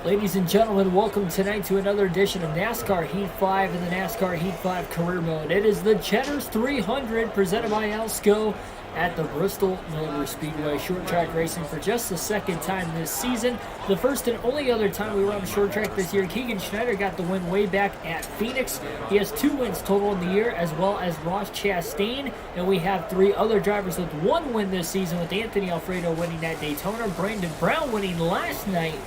Ladies and gentlemen, welcome tonight to another edition of NASCAR Heat 5 in the NASCAR Heat 5 Career Mode. It is the Cheddar's 300 presented by Alsco at the Bristol Motor Speedway. Short track racing for just the second time this season. The first and only other time we were on a short track this year, Keegan Schneider got the win way back at Phoenix. He has 2 wins total in the year, as well as Ross Chastain. And we have 3 other drivers with 1 win this season, with Anthony Alfredo winning at Daytona, Brandon Brown winning last night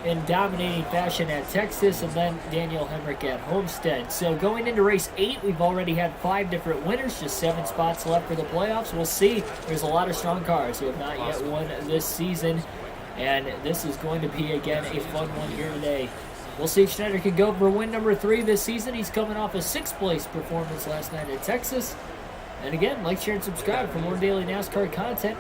in dominating fashion at Texas, and then Daniel Hemrick at Homestead. So going into race 8, we've already had 5 different winners, just 7 spots left for the playoffs. We'll see. There's a lot of strong cars who have not yet won this season, and this is going to be, again, a fun one here today. We'll see if Schneider can go for win number 3 this season. He's coming off a 6th place performance last night at Texas. And again, like, share, and subscribe for more daily NASCAR content.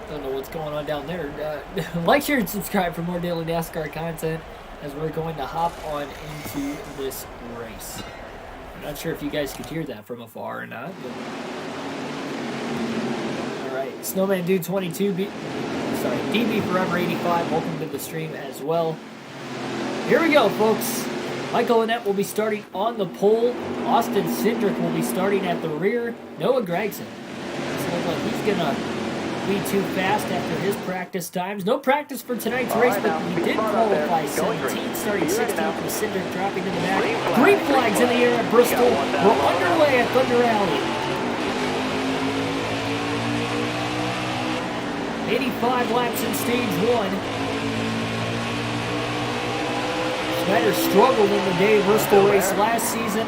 Don't know what's going on down there. Like, share, and subscribe for more daily NASCAR content as we're going to hop on into this race. I'm not sure if you guys could hear that from afar or not. All right, Snowman Dude 22, DB Forever 85, welcome to the stream as well. Here we go, folks. Michael Annett will be starting on the pole. Austin Cindric will be starting at the rear. Noah Gragson. Doesn't look like he's going to be too fast after his practice times. No practice for tonight's race, but he did qualify 17, starting 16th with Cindric dropping to the back. Green flags in the air at Bristol. We're underway at Thunder Alley. 85 laps in stage 1. Schneider struggled in the day Bristol race last season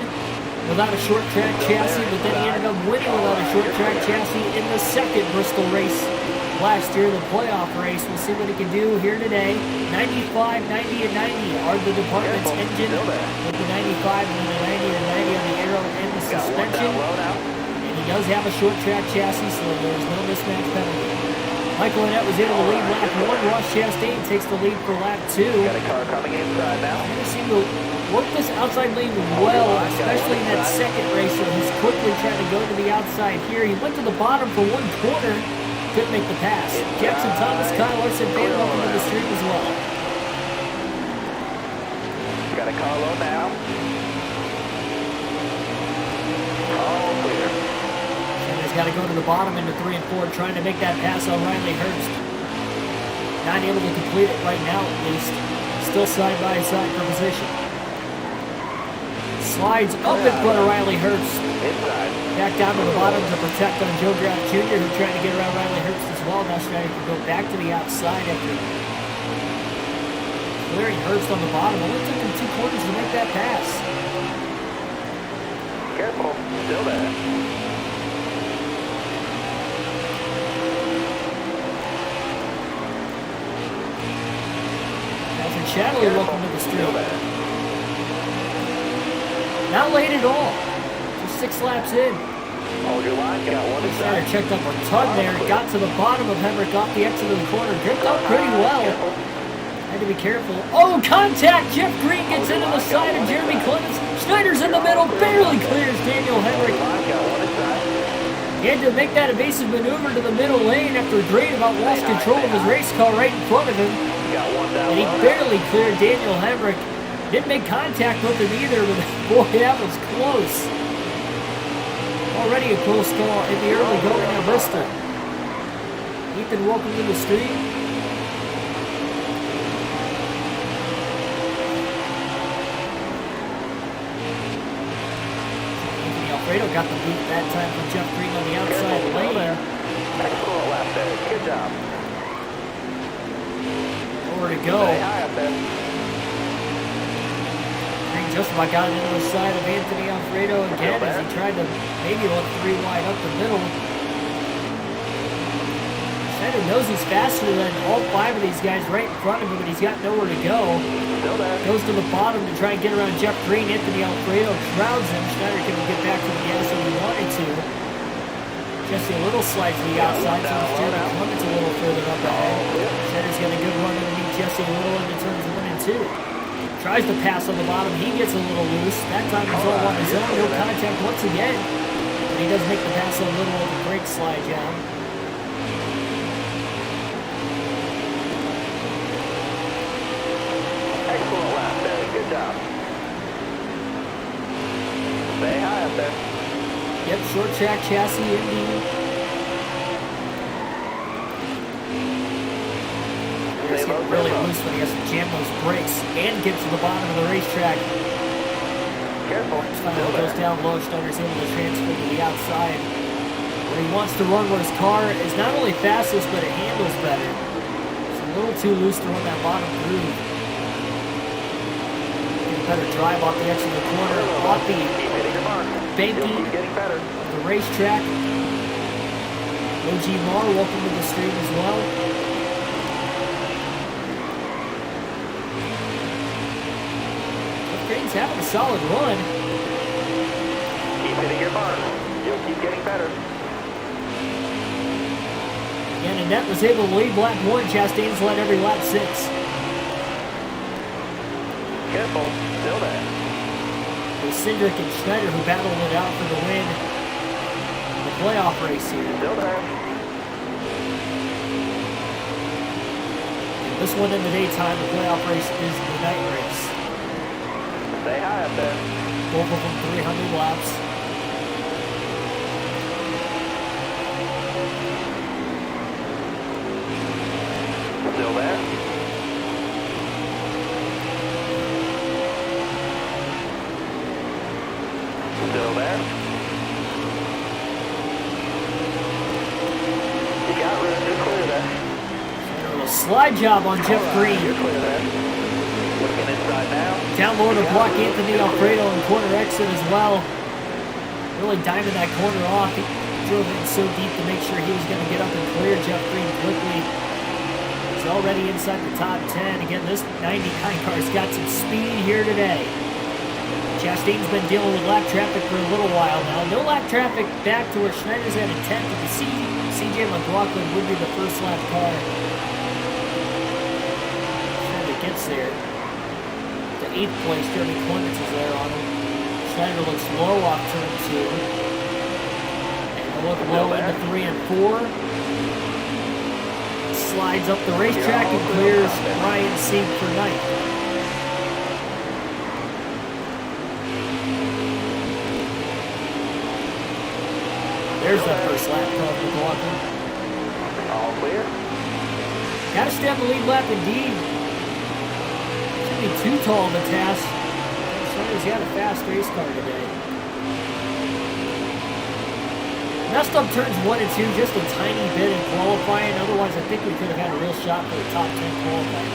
without a short track chassis, but then he ended up winning without a short track chassis in the 2nd Bristol race last year, the playoff race. We'll see what he can do here today. 95, 90, and 90 are the department's engine, with the 95 and the 90 and 90 on the aero and the suspension. And he does have a short track chassis, so there's no mismatch penalty. Michael Annett was able to lead lap 1. Ross Chastain takes the lead for lap 2. Got a car coming inside now. He seemed to work this outside lane well, especially in that 2nd race where he's quickly trying to go to the outside here. He went to the bottom for 1 corner, couldn't make the pass. Jackson Thomas, Kyle Larson, Van welcome to the stream as well. Got a car low now. All clear. He's got to go to the bottom into 3 and 4, trying to make that pass on Riley Herbst. Not able to complete it right now, at least. Still side by side for position. Slides up in front of Riley Herbst. Back down to the bottom to protect on Joe Graf Jr., who tried to get around Riley Herbst as well. Now Schneider can go back to the outside after clearing Herbst on the bottom. Only took him 2 quarters to make that pass. Careful, still there. Shadley, welcome to the stream. Not late at all. Just 6 laps in. Hold your line, got one Schneider checked up a ton there. Got to the bottom of Hemrick off the exit of the corner. Gripped up pretty well. Had to be careful. Oh, contact! Jeff Green gets into the side of Jeremy Clements. Schneider's in the middle. Barely clears Daniel Hemrick. He had to make that evasive maneuver to the middle lane after Green about lost control of his race car right in front of him. And he barely cleared Daniel Hemrick. Didn't make contact with him either, but boy, that was close. Already a close call in the early going at Bristol. Ethan, welcome to the stream. Anthony Alfredo got the boot that time from Jeff Green on the outside lane. Excellent lap there. Good job. To go. Green just about got into the side of Anthony Alfredo again as he tried to maybe look 3 wide up the middle. Schneider knows he's faster than all 5 of these guys right in front of him, but he's got nowhere to go. Goes to the bottom to try and get around Jeff Green. Anthony Alfredo crowds him. Schneider couldn't get back to the gas when he wanted to. Jesse a little slide to the outside, so it's Jeremy Clements a little further up ahead. Schneider's got a good run underneath Jesse a little into turns 1 and 2. Tries to pass on the bottom. He gets a little loose. That time he's all on his own. No contact once again. But he does make the pass a little of the brake slide down. there. Yep, short track chassis indeed. He's getting really loose when he has to jam those brakes and get to the bottom of the racetrack. Careful. Finally goes down low. Schneider's able to transfer to the outside, where he wants to run where his car is not only fastest, but it handles better. It's a little too loose to run that bottom groove. Get a better drive off the edge of the corner, off the banking of the racetrack. OG Mar, welcome to the stream as well. Crane's having a solid run. Keep hitting your barn. You'll keep getting better. And Annette was able to lead lap 1. Chastain's led every lap 6. Careful. Still there. It was Cindric and Schneider who battled it out for the win in the playoff race here. Still there. And this one in the daytime, the playoff race is the night race. Stay high up there. Both of them 300 laps. Still there. Still there. You got room. You're clear there. A little slide job on Jeff Green. You're clear there. Looking inside now. Down low to block Anthony Alfredo in corner exit as well. Really diming that corner off. He drove in so deep to make sure he was going to get up and clear Jeff Green quickly. He's already inside the top 10. Again, this 99 car's got some speed here today. Chastain's been dealing with lap traffic for a little while now. No lap traffic back to where Schneider's at a 10th, but the CJ McLaughlin would be the first lap car. Schneider gets there. 8th place, Jeremy Clements is there on him. Schneider looks low off turn 2. And he'll look low into 3 and 4. Slides up the racetrack and clears Ryan Sieg for 9th. There's that first lap car for McLaughlin. All clear. Gotta stay on the lead lap indeed. Too tall of a task. Schneider's got a fast race car today. Messed up turns 1 and 2 just a tiny bit in qualifying. Otherwise, I think we could have had a real shot for the top 10 qualifying.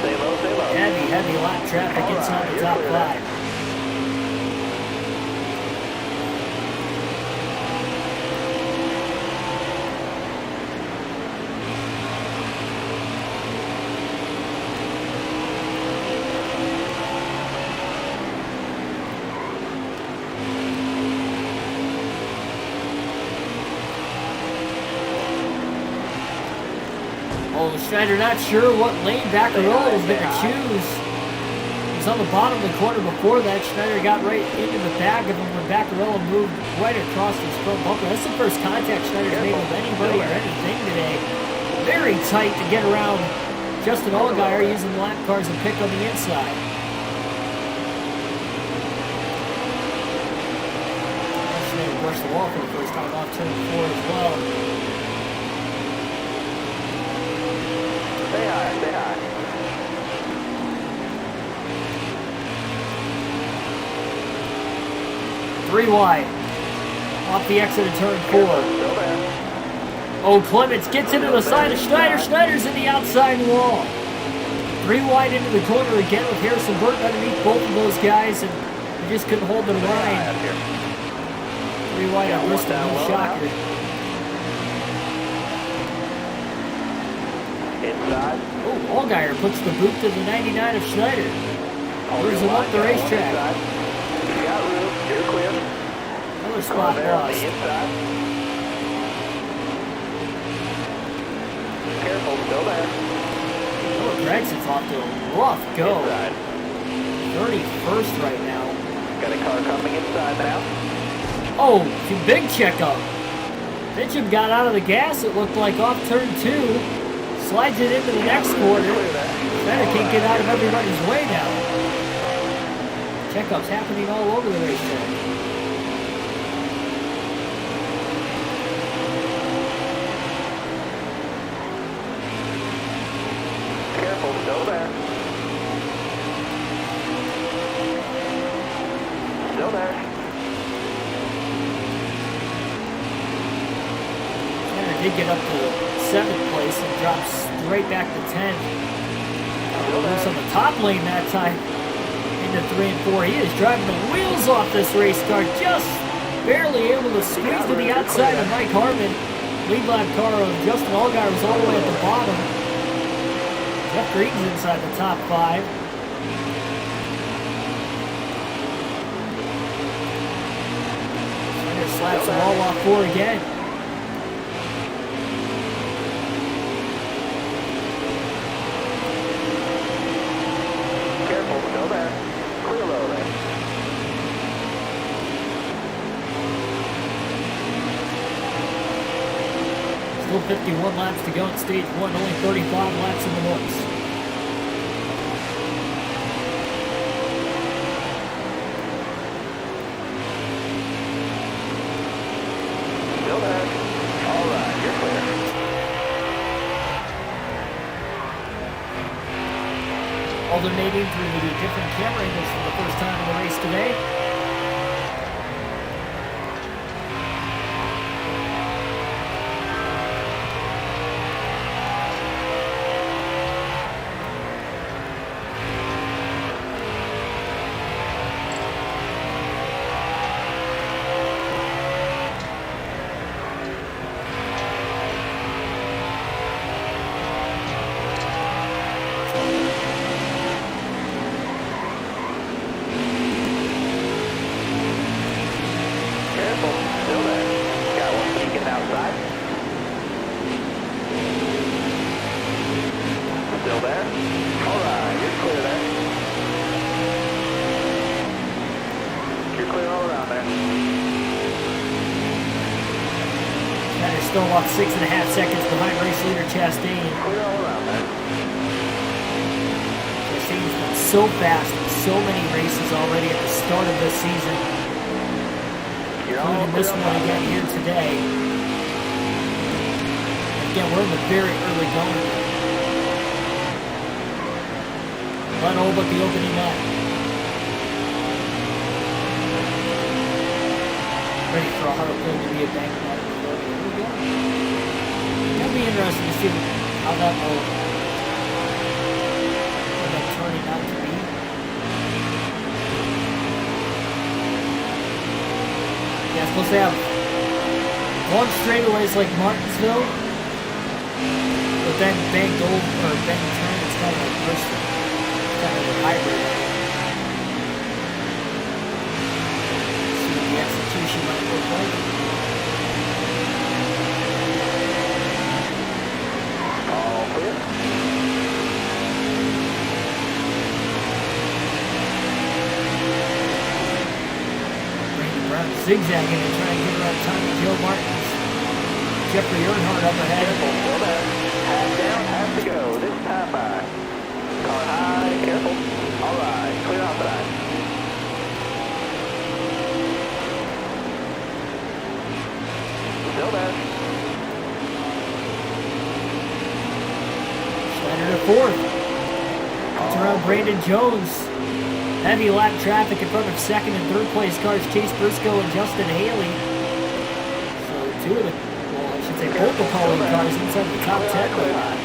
Stay low, stay low. Heavy lap traffic inside the top 5. Schneider not sure what lane Baccarella was going to choose. He was on the bottom of the corner before that. Schneider got right into the back of him when Baccarella moved right across his front bumper. That's the first contact Schneider's made with anybody or anything today. Very tight to get around Justin Allgaier using lap cars and pick on the inside. Schneider brushed the wall for the first time off turn 4 as well. Stay high, stay high. 3 wide. Off the exit of turn 4. Still there. Oh, Clements gets into the side of Schneider. Schneider's in the outside wall. 3 wide into the corner again with Harrison Burton underneath both of those guys, and they just couldn't hold the line. 3 wide at Bristol, no shocker. Inside. Oh, Allgaier puts the boot to the 99 of Schneider. Moves him up the racetrack. You got room. You're clear. Another spot lost. Inside. Careful, still there. Oh, Gregson's off to a rough go. Inside. 31st right now. Got a car coming inside now. Oh, big checkup. Mitchum got out of the gas, it looked like, off turn 2. Slides it into the next quarter. Schneider can't get out of everybody's way now. Checkups happening all over the racetrack. Careful, still there. Still there. Tanner did get up to 7th place and dropped straight back to 10th. Loose on the top lane that time into 3 and 4. He is driving the wheels off this race car, just barely able to squeeze to the outside of Mike Harmon. Lead lap car of Justin Allgaier was all the way at the bottom. Jeff Green's inside the top 5. Tanner slaps them all off 4 again. Still there. Clear low there. Still 51 laps to go in stage 1, only 35 laps in the books. Still there. All right, you're clear. Alternating through the different camera angles for the first time in the race today. Still there? All right, you're clear there. You're clear all around there. Tanner still about 6.5 seconds behind race leader Chastain. Clear all around there. Chastain's been so fast in so many races already at the start of this season. Including this one again here today. Again, we're in the very early going. Run all but the opening lap. Ready for a hard pull to be a bank line. Here we go. That'll be interesting to see how that will end up turning out to be. Yeah, it's supposed to have long straightaways like Martinsville, but then banked over or banked turn. It's kind of like Bristol. Kind of a hybrid. See what the execution might look like. All clear. Brandon Brown zigzagging and trying to get around Tommy Joe Martins. Jeffrey Earnhardt up ahead. Careful, still there. Half down, half to go. This time by. Car high, careful. All right, clear outside. Still there. Schneider to 4th. It's around Brandon Jones. Heavy lap traffic in front of 2nd and 3rd place cars Chase Briscoe and Justin Haley. So 2 of the, well, I should say both the Pauling cars inside the top 10 right now.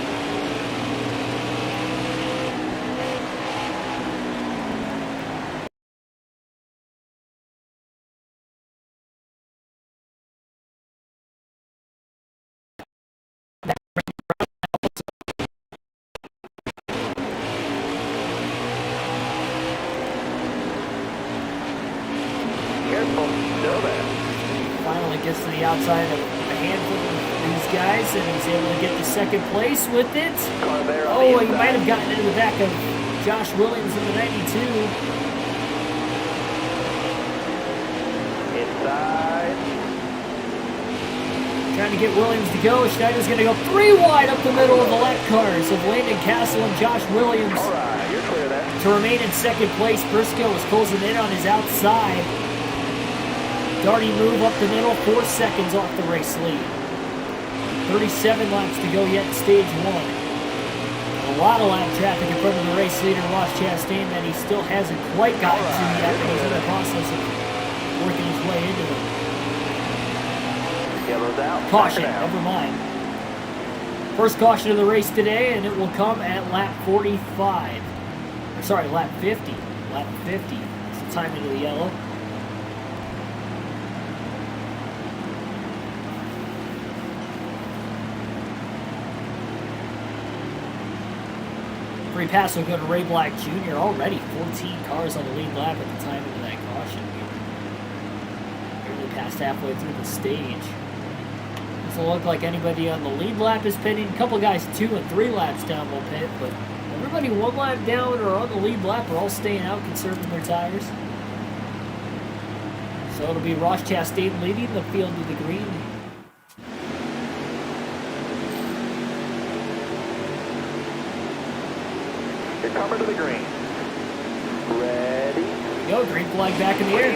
Careful, still there. Finally gets to the outside of a handful of these guys, and he's able to get the 2nd place with it. Car there on Oh, the he might have gotten into the back of Josh Williams in the 92. Inside. Trying to get Williams to go. Schneider's going to go 3 wide up the middle of the lap cars of Landon Castle and Josh Williams. All right, you're clear there. To remain in second place, Briscoe was closing in on his outside. Darty move up the middle, 4 seconds off the race lead. 37 laps to go yet in stage 1. A lot of lap traffic in front of the race leader, Ross Chastain, that he still hasn't quite gotten to yet, but he's in the process of working his way into them. Yellow's out. Caution, never mind. First caution of the race today, and it will come at lap 45. Sorry, lap 50. Lap 50. It's the timing of the yellow. Free pass will go to Ray Black Jr. Already 14 cars on the lead lap at the time of that caution. Barely passed halfway through the stage. Doesn't look like anybody on the lead lap is pitting. A couple guys 2 and 3 laps down will pit, but everybody 1 lap down or on the lead lap are all staying out, conserving their tires. So it'll be Ross Chastain leading the field to the green. You're coming to the green. Ready? Go, green flag back in the air.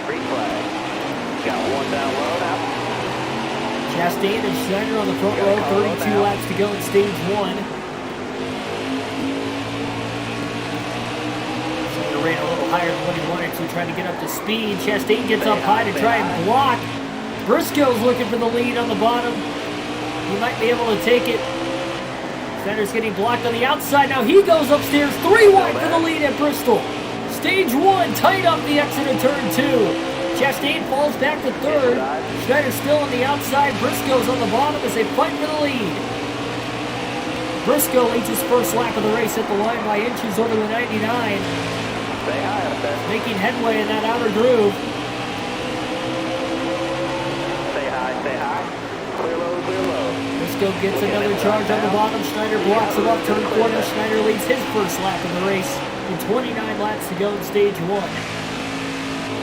Green flag. Got one down low now. Chastain and Schneider on the front row, 32 laps to go in stage 1. Schneider ran a little higher than what he wanted to, trying to get up to speed. Chastain gets up high to try and block. Briscoe's looking for the lead on the bottom. He might be able to take it. Schneider's getting blocked on the outside. Now he goes upstairs, 3 wide for the lead at Bristol. Stage 1, tight up the exit of turn 2. Chastain falls back to 3rd. Schneider's still on the outside. Briscoe's on the bottom as they fight for the lead. Briscoe leads his first lap of the race at the line by inches over the 99. Stay high up there. Making headway in that outer groove. Stay high, stay high. Clear low, clear low. Briscoe gets another charge on the bottom. Schneider blocks him up turn corner. Schneider leads his first lap of the race with 29 laps to go in stage 1.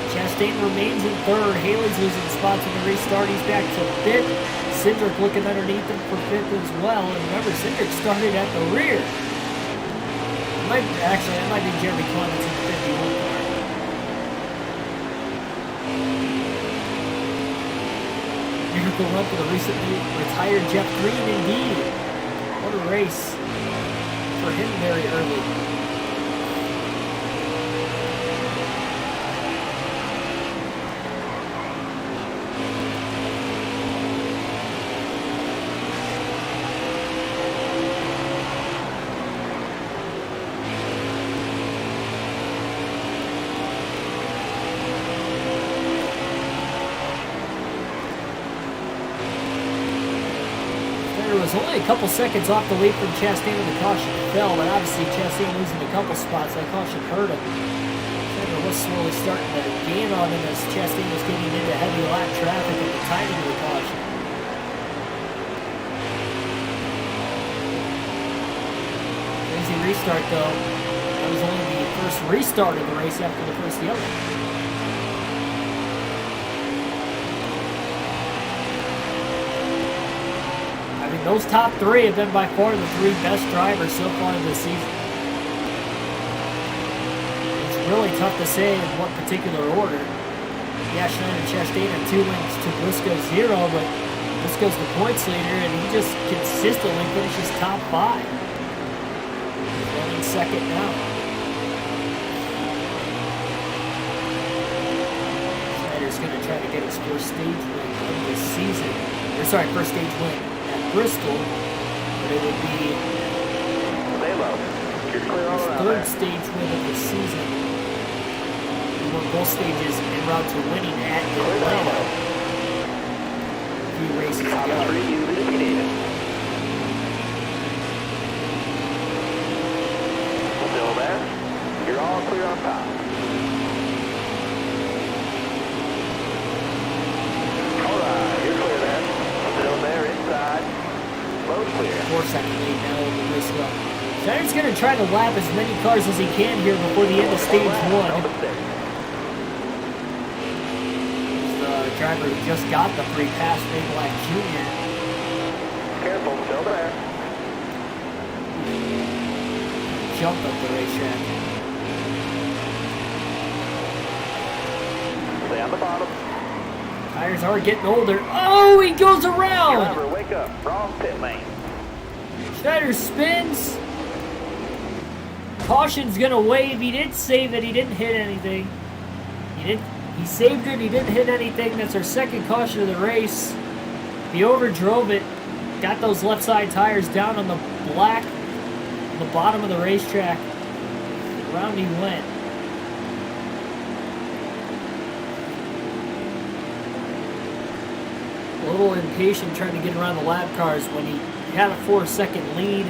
Chastain remains in 3rd. Haley's losing spots in the restart. He's back to 5th. Cindric looking underneath him for 5th as well. And remember, Cindric started at the rear. That might be Jeremy Clements in the 51 car. Miracle run for the recently retired Jeff Green, indeed. What a race for him very early. Was only a couple seconds off the lead from Chastain when the caution fell, but obviously Chastain losing a couple spots. That caution hurt him. Schneider was slowly starting to gain on him as Chastain was getting into heavy lap traffic at the timing of the caution. Crazy restart though. That was only the first restart of the race after the first yellow. I mean, those top 3 have been by far the 3 best drivers so far this season. It's really tough to say in what particular order. Yeah, Schneider and Chastain are 2 wins to Briscoe's 0, but Briscoe's the points leader, and he just consistently finishes top 5. He's running second now. Schneider's going to try to get his first stage win of this season. First stage win at Bristol, but it would be his 3rd stage win of the season. He won both stages en route to winning at Atlanta. A few races ago. Still there. You're all clear on top. All right, you're clear there. Still there inside. Low clear. 4-second lead now over Briscoe. Schneider's going to try to lap as many cars as he can here before the end of stage 1. The driver who just got the free pass, Ray Black Jr. Careful, still there. Jumped up the racetrack. Stay on the bottom. Tires are getting older. Oh, he goes around. Driver, wake up. Wrong pit lane. Schneider spins. Caution's gonna wave. He didn't save it. He didn't hit anything. He saved it. He didn't hit anything. That's our second caution of the race. He overdrove it. Got those left side tires down on the black, the bottom of the racetrack. Around he went. A little impatient trying to get around the lap cars when he had a 4-second lead.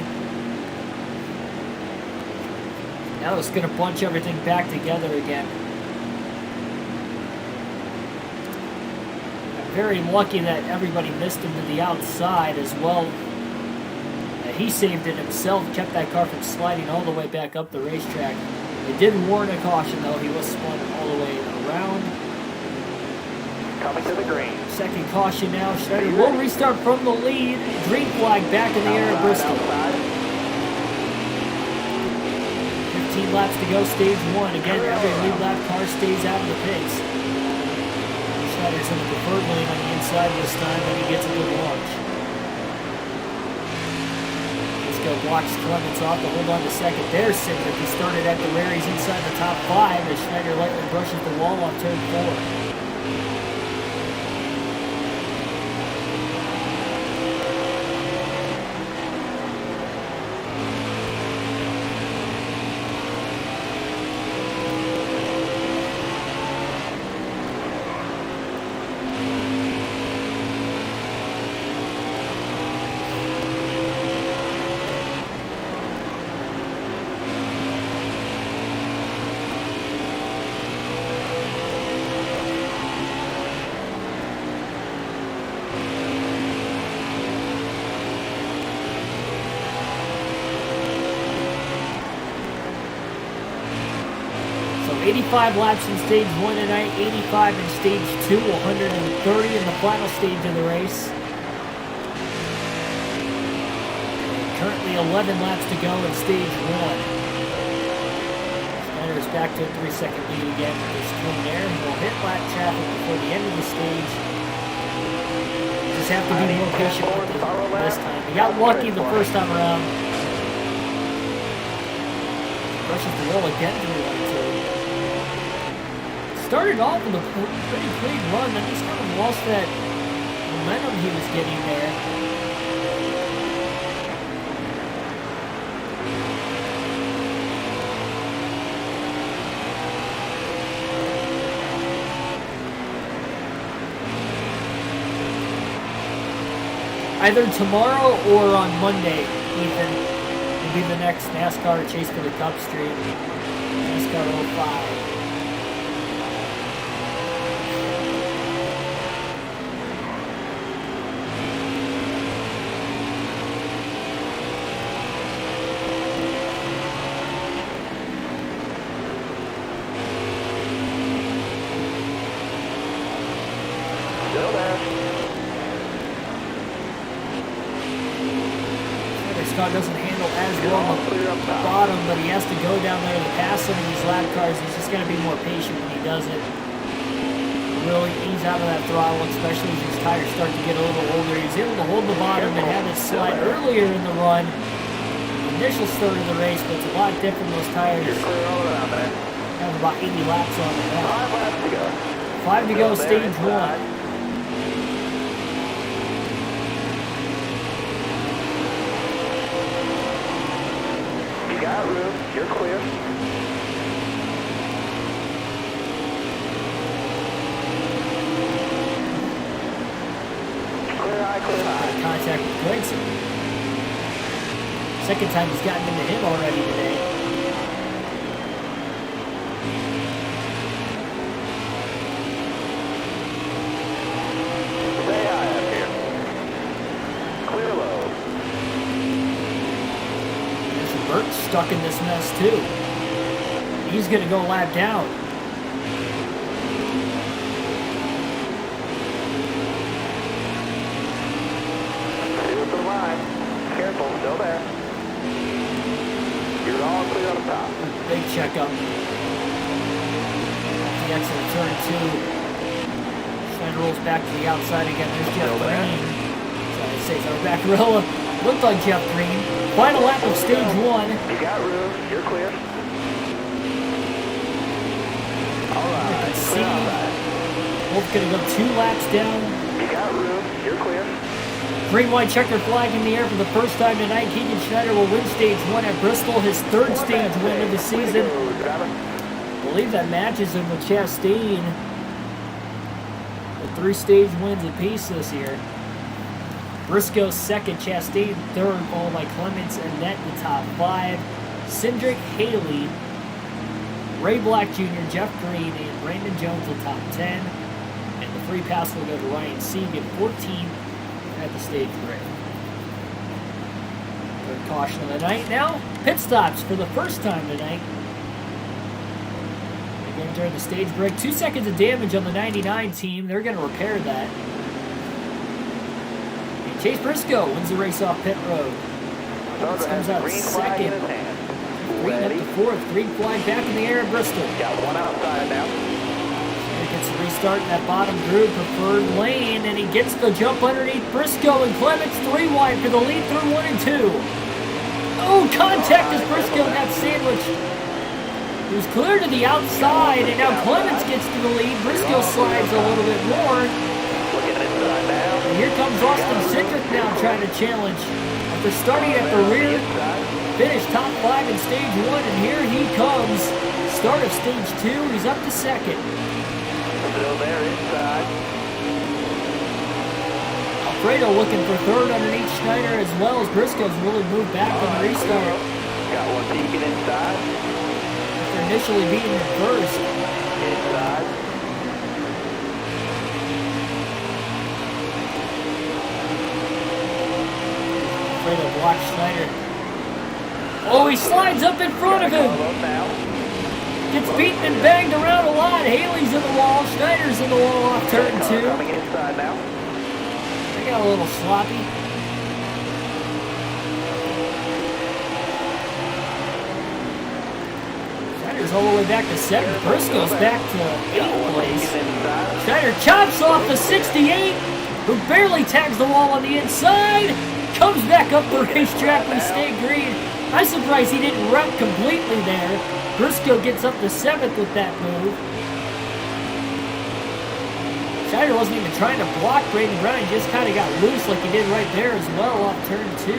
Now it's going to bunch everything back together again. I'm very lucky that everybody missed him to the outside as well. He saved it himself, kept that car from sliding all the way back up the racetrack. It did warrant a caution though, he was spun all the way around. Coming to the green. Second caution now, Schneider will restart from the lead. Green flag back in the air at Bristol. 15 laps to go, stage 1. Again, every lead lap car stays out of the pits. Schneider's in the preferred lane on the inside this time, but he gets a good launch. Blocks Clements off to hold on to second. There's Cindric. He started at the rear. He's inside the top 5 as Schneider lightly brushes the wall on turn 4. So 85 laps in stage 1 tonight, 85 in stage 2, 130 in the final stage of the race. Currently 11 laps to go in stage 1. Schneider is back to a 3-second lead again with this clean air. He'll hit lap traffic before the end of the stage. Just have to be more patient with this time. He got lucky the first time around. Brushes the wall again through 1-2. Started off with a pretty clean run, then he's kind of lost that momentum he was getting there. Either tomorrow or on Monday, Ethan, will be the next NASCAR Chase for the Cup stream. NASCAR 05. Still there. Scott doesn't handle as well on the bottom, but he has to go down there to pass some of these lap cars. He's just got to be more patient when he does it. Really ease out of that throttle, especially as his tires start to get a little older. He's able to hold the bottom and have it slide earlier in the run. The initial start of the race, but it's a lot different. Those tires have about 80 laps on them now. 5 laps to go. 5 to go, stage 1. Got room. You're clear. Clear high, clear high. Contact with Gregson. Second time he's gotten into him already today. Stay high up here. Clear low. Bert's stuck in this mess too. He's going to go lap down. Stay with the line. Careful, still there. You're all clear on the top. Big checkup. The exit of turn 2. rolls back to the outside again. There's Jeff Green. Sorry to say, sorry, Vaccarella. Looked like Jeff Green. Final lap of stage 1. You got room. You're clear. All right. See, both going to go 2 laps down. You got room. You're clear. Green, white checker flag in the air for the first time tonight. Keegan Schneider will win stage 1 at Bristol, his 3rd stage win of the season. I believe that matches him with Chastain. With 3 stage wins apiece this year. Briscoe 2nd, Chastain 3rd, followed by Clements and Net in the top 5. Cindric, Haley, Ray Black Jr., Jeff Green, and Brandon Jones in the top 10. And the free pass will go to Ryan Segan, 14th at the stage break. Third caution of the night now. Pit stops for the first time tonight. Again during the stage break. 2 seconds of damage on the 99 team. They're going to repair that. And Chase Briscoe wins the race off pit road. Comes out 2nd. Green up to 4th. Green flag back in the air at Bristol. Got one outside now. Gets a restart in that bottom group, preferred lane, and he gets the jump underneath Briscoe, and Clements 3 wide for the lead through 1 and 2. Oh, contact as Briscoe got sandwiched. He was clear to the outside, and now Clements gets to the lead. Briscoe slides a little bit more. And here comes Austin Cindric now trying to challenge. After starting at the rear, finished top 5 in stage 1, and here he comes. Start of stage 2, he's up to 2nd. Still there inside. Alfredo looking for 3rd underneath Schneider, as well as Briscoe's really moved back on the restart. Got one peeking inside. After initially beating him first. Inside. Alfredo blocks Schneider. Oh, he slides up in front of him. Gets beaten and banged around a lot. Haley's in the wall. Schneider's in the wall off turn 2. Coming inside now. They got a little sloppy. Schneider's all the way back to 7th. Briscoe's back to 8th place. Schneider chops off the 68, who barely tags the wall on the inside. Comes back up the racetrack and stay green. I'm surprised he didn't wreck completely there. Briscoe gets up to 7th with that move. Schneider wasn't even trying to block Braden Brown. He just kind of got loose like he did right there as well off turn 2.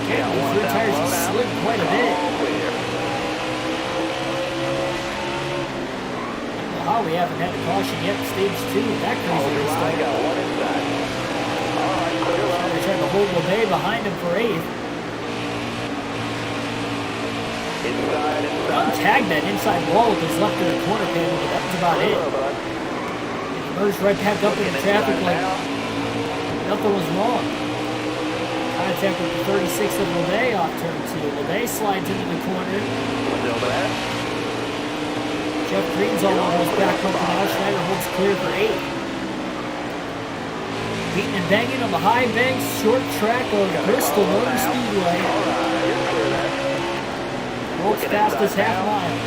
Okay, those rear tires just slid quite a bit. Well, we haven't had a caution yet in stage 2. That crazy restart. Schneider trying to hold LeBay behind him for 8th. Tagged that inside wall with his left inner corner panel, but that was about it. He emerged right back up into traffic like nothing was wrong. Contact with the 36th of LeBay off turn 2. LeBay slides into the corner. Jeff Green's all almost back up now. Schneider holds clear for 8th. Beating and banging on the high banks, short track of Bristol Motor Speedway. World's fastest half mile.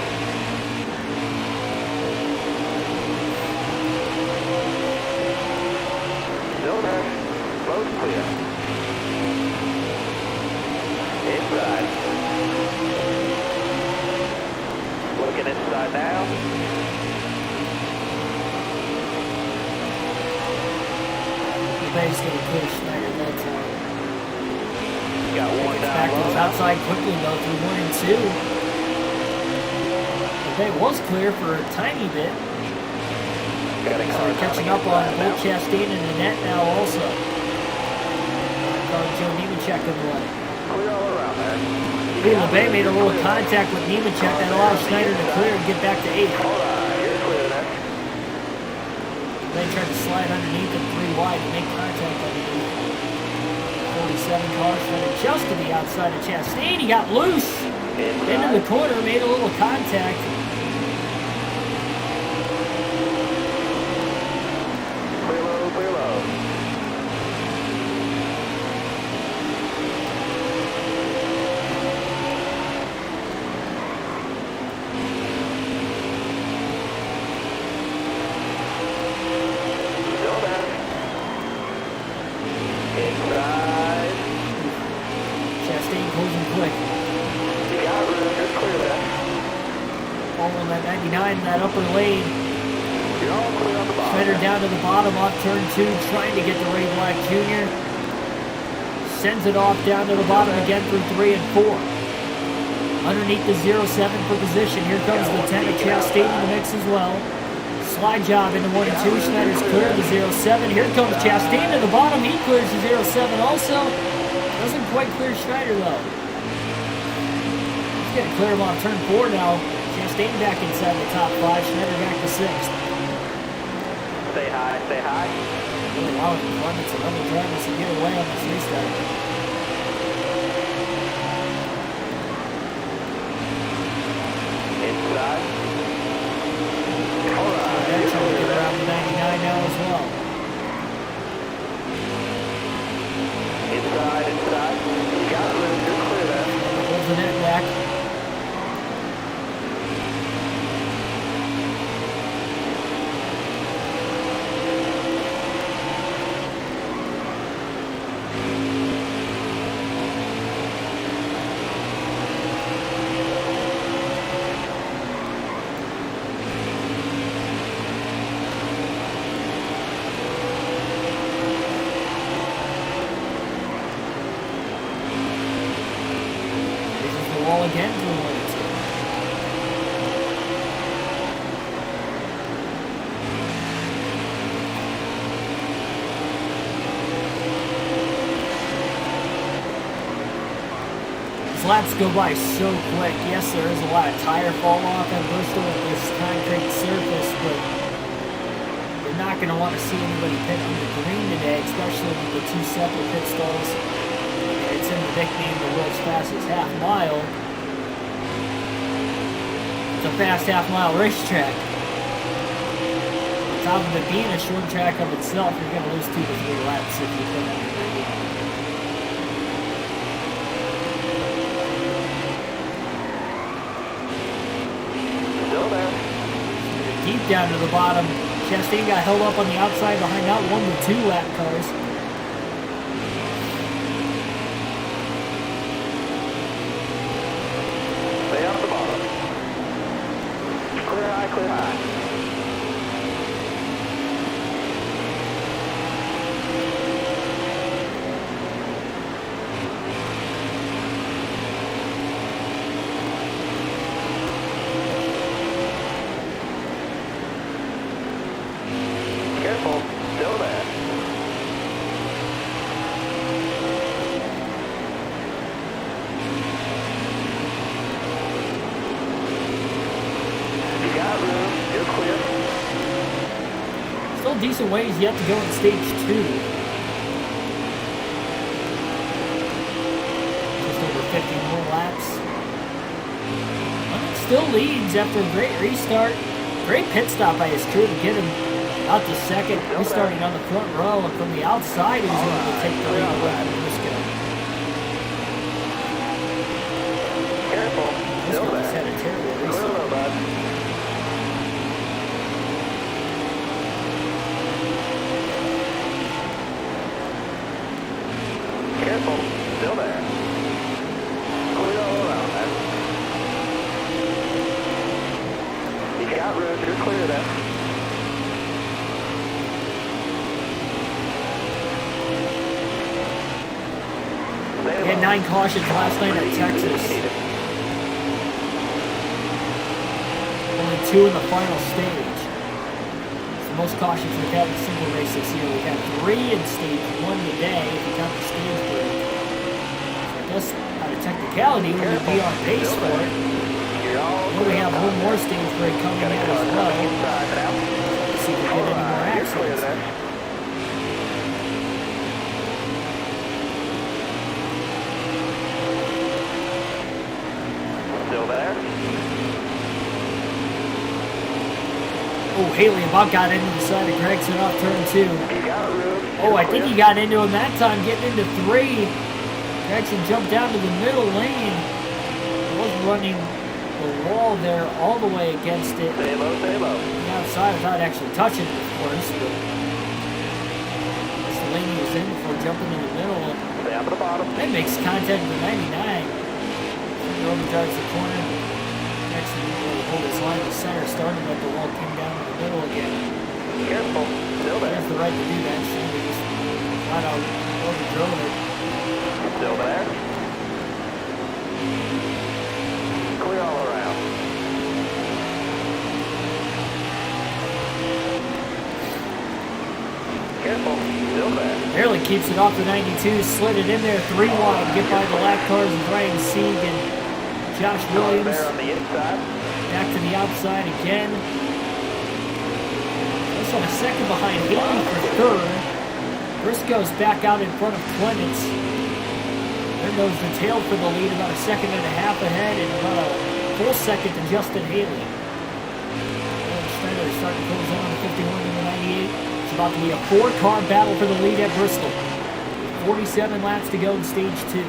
Still there. Both clear. Inside. Looking inside now. LeBay's going to push Schneider that time. Got one down. Back to his outside quickly though through 1 and 2. LeBay was clear for a tiny bit. So catching up on both Chastain and Annette now also. Joe Nemechek in the way. Clear all around there. LeBay made a little contact with Nemechek that allows Schneider to clear and get back to 8th. Alright, you're clear there. LeBay tried to slide underneath him 3 wide and make contact underneath. 47 cars running just to the outside of Chastain. He got loose into the corner, made a little contact. Clear low, clear low. quick. You got room, you're clear there. Following that 99 in that upper lane. You're all clear on the bottom. Shredder down to the bottom off turn 2, trying to get the Ray Black Jr. Sends it off down to the bottom again through 3 and 4. Underneath the 07 for position. Here comes the 10 of Chastain in the mix as well. Slide job into 1 and 2. Schneider's clear the 07. Here comes Chastain to the bottom. He clears the 07 also. Doesn't quite clear Schneider though. He's going to clear him off turn 4 now. Chastain back inside the top 5. Schneider back to 6th. Say hi, say hi. Really allowing performance of other drivers to get away on this restart. Inside. All right. They're trying to get around the 99 now as well. Inside, inside. You got room, you're clear there. Holds the net back. Wall again for 1 and 2. These laps go by so quick. Yes, there is a lot of tire fall off at Bristol with this concrete surface, but you're not going to want to see anybody pit on the green today, especially with the 2 separate pit stalls. It's in the nickname the world's fastest half mile. It's a fast half-mile racetrack. On top of it being a short track of itself, you're going to lose 2 to 3 laps if you put on your 90. Still there. Deep down to the bottom. Chastain got held up on the outside behind not 1 but 2 lap cars. Stay on the bottom. Clear high, clear high. Careful, still there. You got room, you're clear. Still decent ways yet to go in stage 2. Just over 50 more laps. Lemon still leads after a great restart. Great pit stop by his crew to get him out to second. Restarting on the front row, and from the outside he was able to take the lead away from Briscoe. Careful, still Briscoe just there. had a terrible Clear restart. low, bud. Careful, still there. Clear all around that. You got room, you're clear there. They had 9 cautions last night at Texas. Only 2 in the final stage. It's the most cautions we've had in a single race this year. We've had 3 in stage 1 today, if you count the stage break. So I guess out of technicality, we're going to be on pace for it. And we have one more stage break coming in as well. Let's see if we get any more accidents. Still there? Oh, Haley about got into the side of Gregson off turn 2. You got room. Oh, I think he got into him that time, getting into 3. Gregson jumped down to the middle lane. He was running the wall there all the way against it. Stay low, stay low. On the outside without actually touching it, of course, but that's the lane he was in before jumping in the middle. And Stay on the bottom. that makes contact with 99. Overdrives the corner. Next to hold his line to center, started, but the wall came down in the middle again. Careful. Still there. There's the right to do that. Sandy just flat out overdrove it. Still there. Clear all around. Careful. Still there. Barely keeps it off the 92. Slid it in there. 3 wide. Get by the lap cars of Ryan Sieg and Josh Williams. There on the inside. Back to the outside again. Just on a second behind Haley for third. Briscoe's back out in front of Clements. There goes the tail for the lead, about a second and a half ahead, and about a full second to Justin Haley. Schneider is starting to close on the 51 and the 98. It's about to be a 4-car battle for the lead at Bristol. 47 laps to go in stage 2.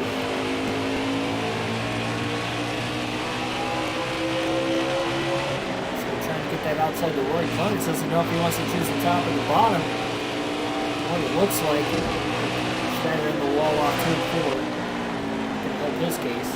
That outside the Roy Clements doesn't know if he wants to choose the top or the bottom. What it looks like. Schneider in the wall off 2 and 4. Can help this case.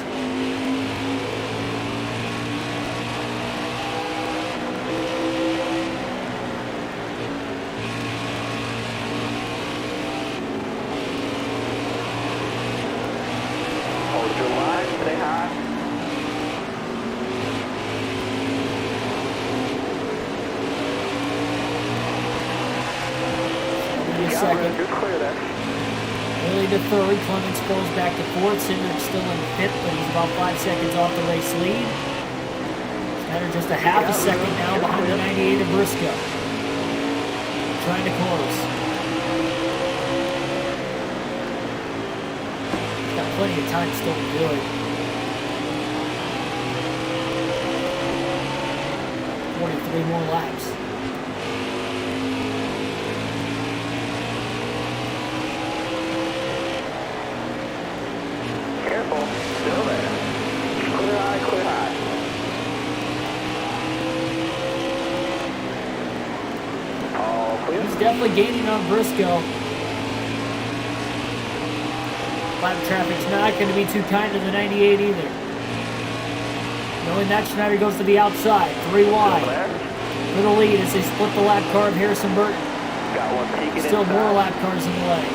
Hold your line. Stay high. Second. You're clear there. Haley to third. Clements goes back to fourth. Cindric's still in fifth, but he's about 5 seconds off the race lead. Schneider just a half a second now behind the 98 of Briscoe. Trying to close. Got plenty of time still to do it. 43 more laps. Careful. Still there. Clear high, clear high. All clear. He's definitely gaining on Briscoe. Lap traffic's not going to be too kind to the 98 either. Knowing that, Schneider goes to the outside, 3 wide. For the lead as they split the lap car of Harrison Burton. Got one peeking Still inside. more lap cars in the way.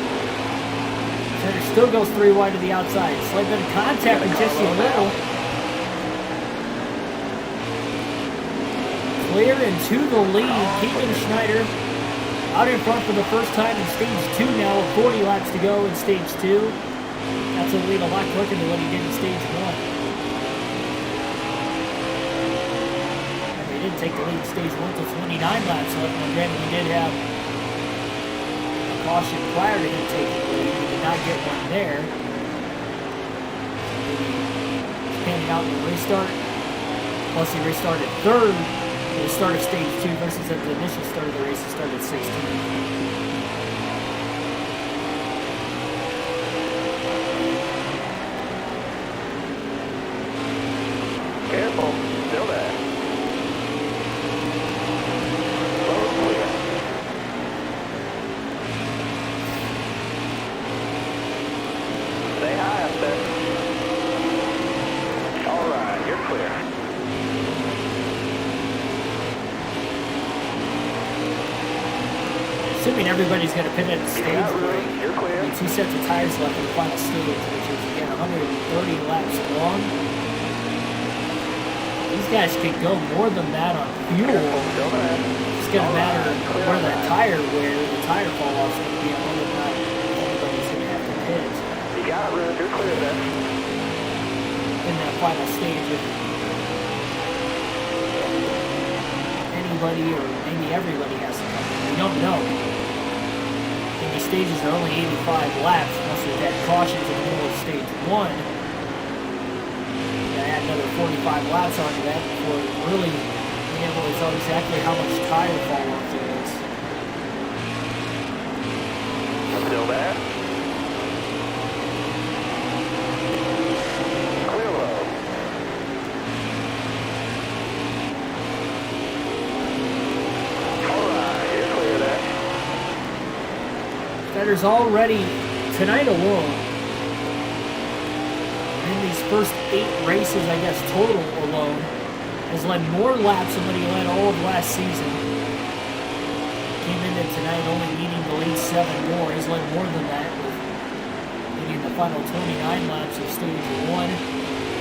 Schneider still goes 3 wide to the outside. Slight bit of contact with just a little. Clear into the lead, keeping Schneider out in front for the first time in stage 2 now, with 40 laps to go in stage 2. That's a lead a lot quicker than what he did in stage 1. And he didn't take the lead in stage 1 until 29 laps left. Now granted, he did have a caution prior to him taking the lead. He did not get one there. He's panning out in the restart. Plus he restarted third at the start of stage 2 versus at the initial start of the race, he started at 16. Careful. Still there. Slow clear. Stay high up there. All right, you're clear. Assuming everybody's going to pit at the stage break. You're clear. 2 sets of tires left in the final stage, which is again 130 laps long. These guys could go more than that on fuel. Still there. It's going to matter where that tire wear, the tire fall off is going to be on whether or not anybody's going to have to pit You got it, Ruth. You're clear there. in that final stage. If anybody or maybe everybody has to come in. We don't know. And these stages are only 85 laps, unless we've had cautions in the middle of stage 1. Add another 45 laps onto that before really being able to tell exactly how much tire fall off there is. Still there. Clear low. All right, you're clear there. Schneider's already, tonight alone, in in these first 8 races, I guess, total alone, has led more laps than what he led all of last season. Came into tonight only needing to lead 7 more. He's led more than that, leading the final 29 laps of stage 1.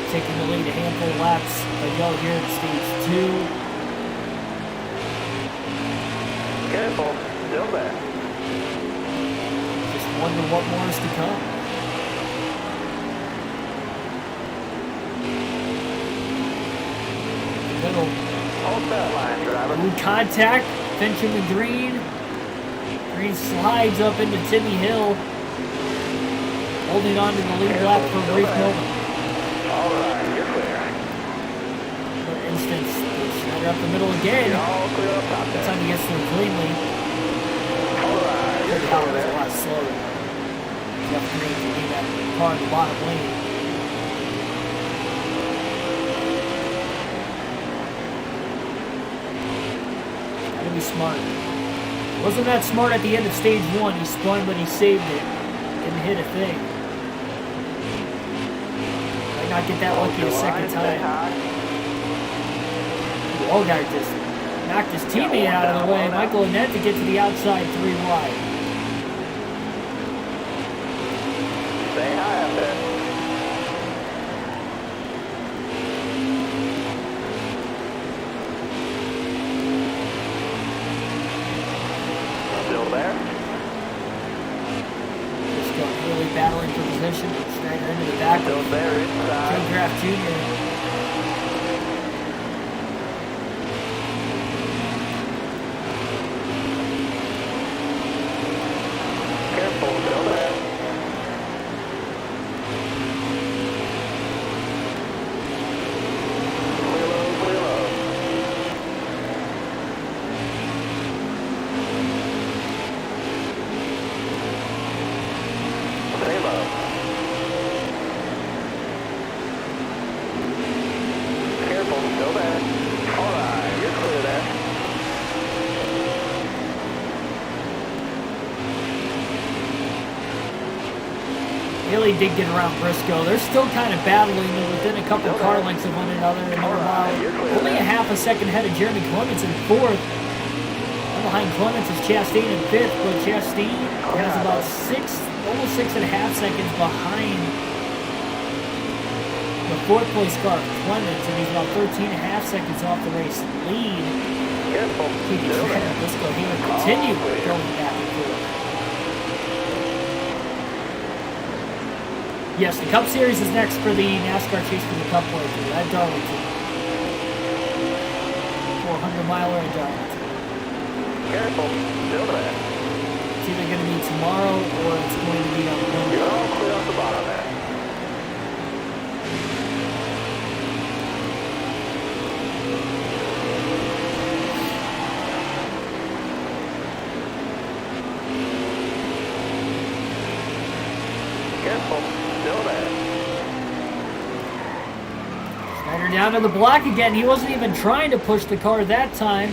Taking the lead a handful of laps ago here at stage 2. Careful, still there. Just wonder what more is to come. Little Hold that line, driver. blue contact, Fincham and Green. Green slides up into Timmy Hill, holding on to the lead lap for Reef Melvin. All right, you're clear. For instance, Schneider up the middle again. You're all clear up top This there. time he gets through cleanly. All right, you're The clear was a there. lot slower. Jeff Green to lead that car in the bottom lane. Gotta be smart. Wasn't that smart at the end of stage 1. He spun, but he saved it. Didn't hit a thing. Might not get that lucky a second Stay time. high. Allgaier just knocked his teammate out of the way. Michael Annette to get to the outside 3 wide. Stay high up there. Still there? Just going really battling for position. Schneider into the back Still of there Joe inside. Graff Jr. Careful, still there. Clear low, clear low. Stay low. Careful, still there. All right, you're clear there. Haley did get around Briscoe. They're still kind of battling. They're within a couple car lengths of one another. And they're only a half a second ahead of Jeremy Clements in 4th. And behind Clements is Chastain in 5th, but Chastain has about almost 6.5 seconds behind the 4th place car, Clements, and he's about 13.5 seconds off the race lead. Careful, Keeping still track there. of Briscoe. He will continue going back and forth. Yes, the Cup Series is next for the NASCAR Chase for the Cup playthrough at Darlington. 400-miler at Darlington. Careful, still there. It's either going to be tomorrow or it's going to be on Monday. You're all clear off the bottom there. Careful, still there. Schneider down to the block again. He wasn't even trying to push the car that time.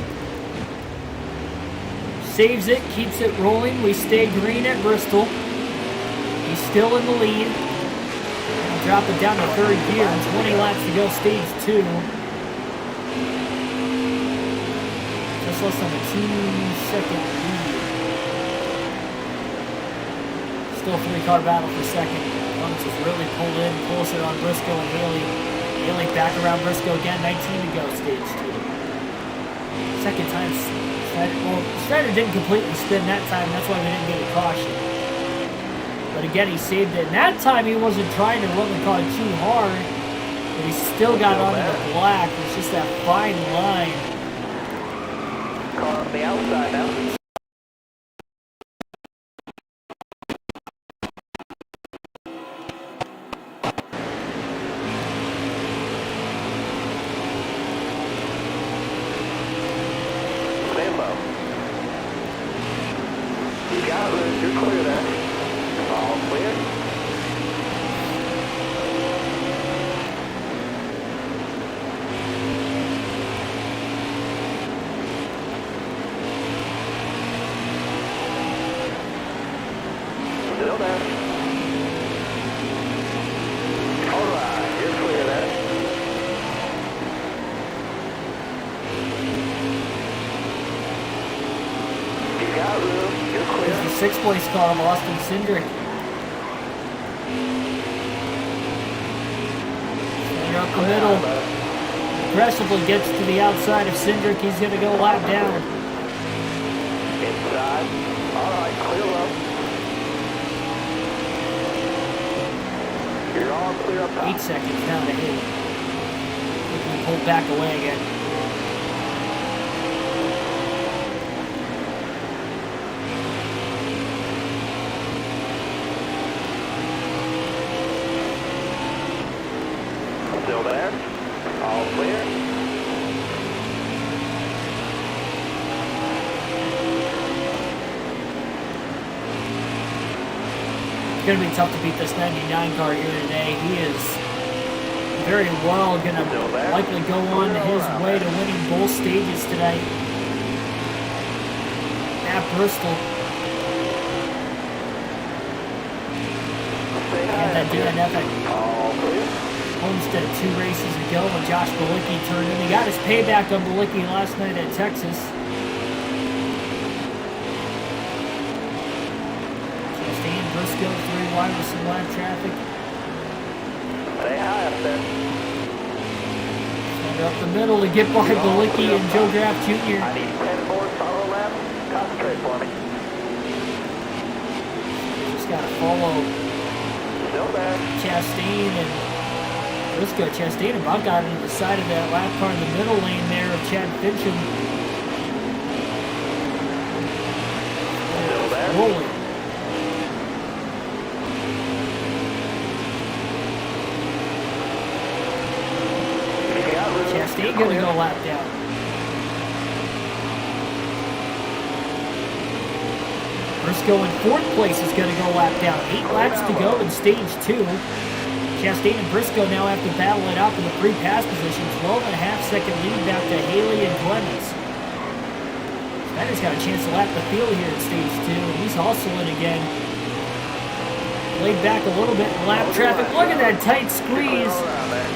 Saves it, keeps it rolling. We stay green at Bristol. He's still in the lead. He'll drop it down to 3rd gear. 20 laps to go, stage 2. Just less than a 2-second lead. Still 3-car battle for second. Clements is really pulled in, closer on Briscoe and Haley. Haley back around Briscoe again, 19 to go, stage 2. Second time Schneider didn't completely spin that time, that's why we didn't get a caution. But again, he saved it. And that time he wasn't trying to run the car too hard, but he still got onto the black. It's just that fine line. Car on the outside now. Stay low. You got it, Luke. You're clear there. All clear. Still there. All right. sixth place car of Austin Cindric. Center up the middle. Aggressively gets to the outside of Cindric. He's going to go lap down. Inside. All right, clear up. You're all clear up top. 8 seconds down to Haley. Quickly pulled back away again. Still there. All clear. It's going to be tough to beat this 99 car here today. He is very well going to likely go on his way to winning both stages tonight at Bristol. And then DNF at Homestead 2 races ago when Josh Bilicki turned in. He got his payback on Bilicki last night at Texas. Briscoe 3 wide with some live traffic. Stay high up there. Center up the middle to get by Bilicki and Joe Graff Jr. I need 10 more follow laps. Concentrate for me. Just got to follow Still there. Chastain and Briscoe. Chastain about got into the side of that lap car in the middle lane there of Chad Fincham. Still there. Rolling. Chastain going to go lap down. Briscoe in 4th place is going to go lap down. 8 laps to go in stage 2. Chastain and Briscoe now have to battle it out for the free pass position. 12.5-second lead back to Haley and Clements. Snyder's got a chance to lap the field here in stage 2. And he's hustling again. Laid back a little bit in lap traffic. Look at that tight squeeze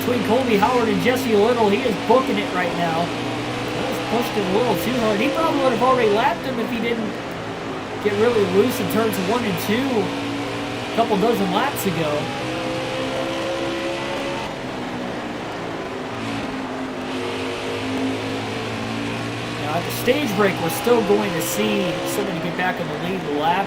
between Colby Howard and Jesse Little. He is booking it right now. He's pushed it a little too hard. He probably would have already lapped him if he didn't get really loose in turns 1 and 2 a couple dozen laps ago. Now at the stage break, we're still going to see somebody get back on the lead lap,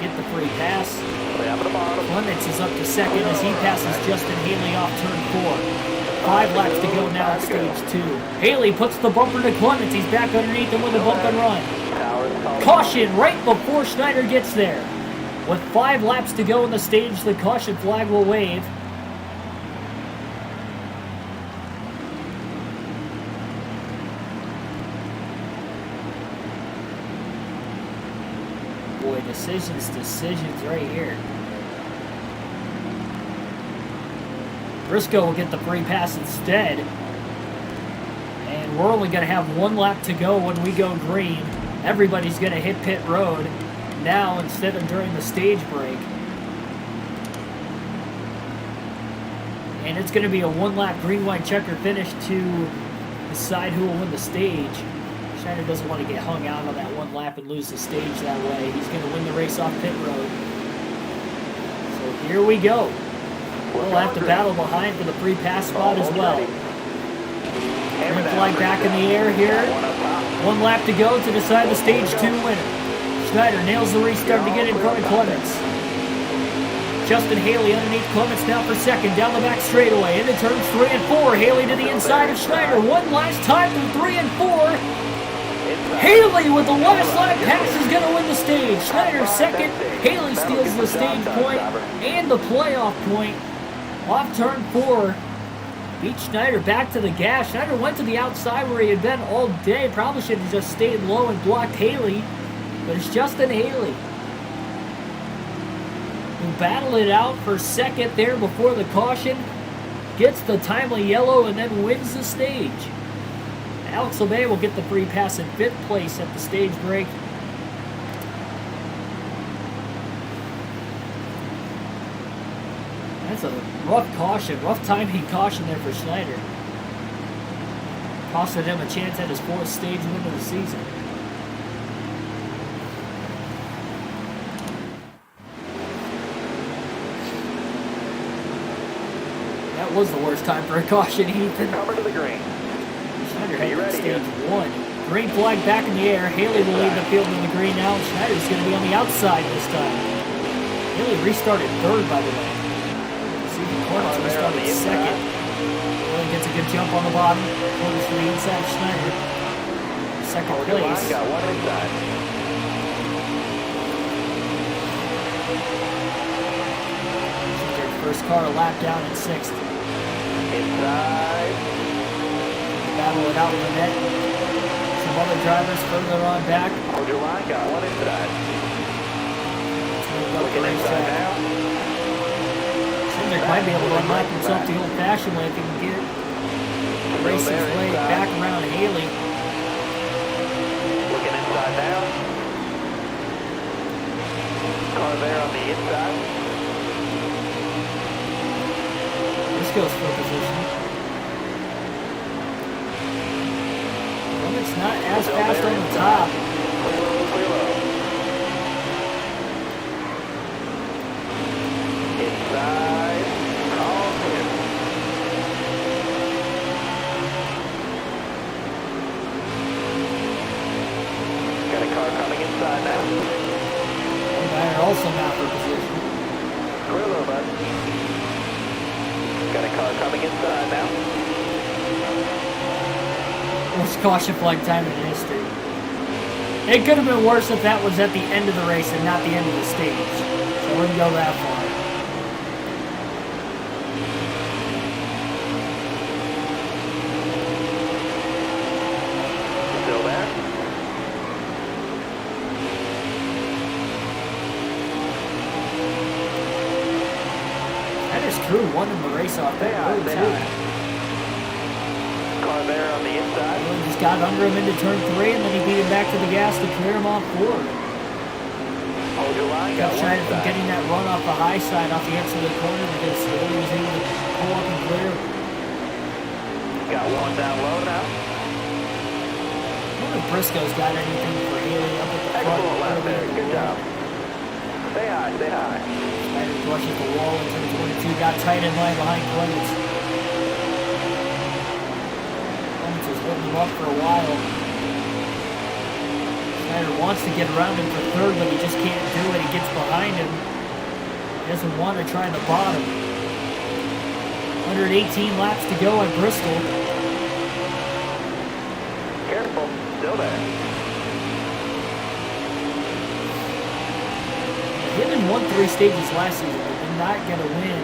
get the free pass. Clements is up to 2nd as he passes Justin Haley off turn 4. 5 laps to go now at stage 2. Haley puts the bumper to Clements. He's back underneath him with a bump and run. Caution right before Schneider gets there. With 5 laps to go in the stage, the caution flag will wave. Boy, decisions right here. Briscoe will get the free pass instead. And we're only going to have 1 lap to go when we go green. Everybody's going to hit pit road now instead of during the stage break. And it's going to be a 1-lap green-white checker finish to decide who will win the stage. Schneider doesn't want to get hung out on that 1 lap and lose the stage that way. He's going to win the race off pit road. So here we go. We'll have to battle behind for the free pass spot as well. Green flag back in the air here. 1 lap to go to decide the stage 2 winner. Schneider nails the restart to get in front of Clements. Justin Haley underneath Clements now for 2nd, down the back straightaway, into turns 3 and 4. Haley to the inside of Schneider. One last time through 3 and 4. Haley with the last lap pass is going to win the stage. Schneider 2nd. Haley steals the stage point and the playoff point off turn 4. Beat Schneider back to the gas. Schneider went to the outside where he had been all day. Probably should have just stayed low and blocked Haley. But it's Justin Haley who battled it out for 2nd there before the caution. Gets the timely yellow and then wins the stage. Alex LeMay will get the free pass in 5th place at the stage break. That's a rough caution, rough timing caution there for Schneider. Costed him a chance at his 4th stage win of the season. was the worst time for a caution, Ethan. Cover to the green. Schneider Are you headed ready? stage 1. Green flag back in the air. Haley will lead the field in the green now. Schneider's going to be on the outside this time. Haley restarted third, by the way. Stephen Corners restarted second. Haley gets a good jump on the bottom. Corners to the inside of Schneider. Second Hold your line, place. got one inside. First car a lap down in 6th. Inside. Battle it out with the net. Some other drivers further on back. Hold your line, got one inside. Looking inside now. Cindric might be able to unlock himself the old-fashioned way if he can get it. Race his way back around Haley. Looking inside now. Car there on the inside. Briscoe's for position. It's not as fast on the top. Clear low, clear low. Inside. All clear. Got a car coming inside now. Meyer also now for position. Clear low, bud. Got a car coming inside now. Worst caution flag time in history. It could have been worse if that was at the end of the race and not the end of the stage. So I wouldn't go that far. Still there? Schneider's crew won in the race off that road too. Car there on the inside. He just got under him into turn 3 and then he beat him back to the gas to clear him off forward. Hold your line. Got Got one Schneider from inside. getting that run off the high side off the exit of the corner because he was able to pull up and clear. Got one down low now. I wonder if Briscoe's got anything for Haley up at the front. Excellent lap there. Good job. Stay high, stay high. Schneider brushes the wall in turn 22. Got tight in line behind Clements. Clements was holding him up for a while. Schneider wants to get around him for third, but he just can't do it. He gets behind him. He doesn't want to try the bottom. 118 laps to go at Bristol. Careful. Still there. Hidden won 3 stages last season, but did not get a win.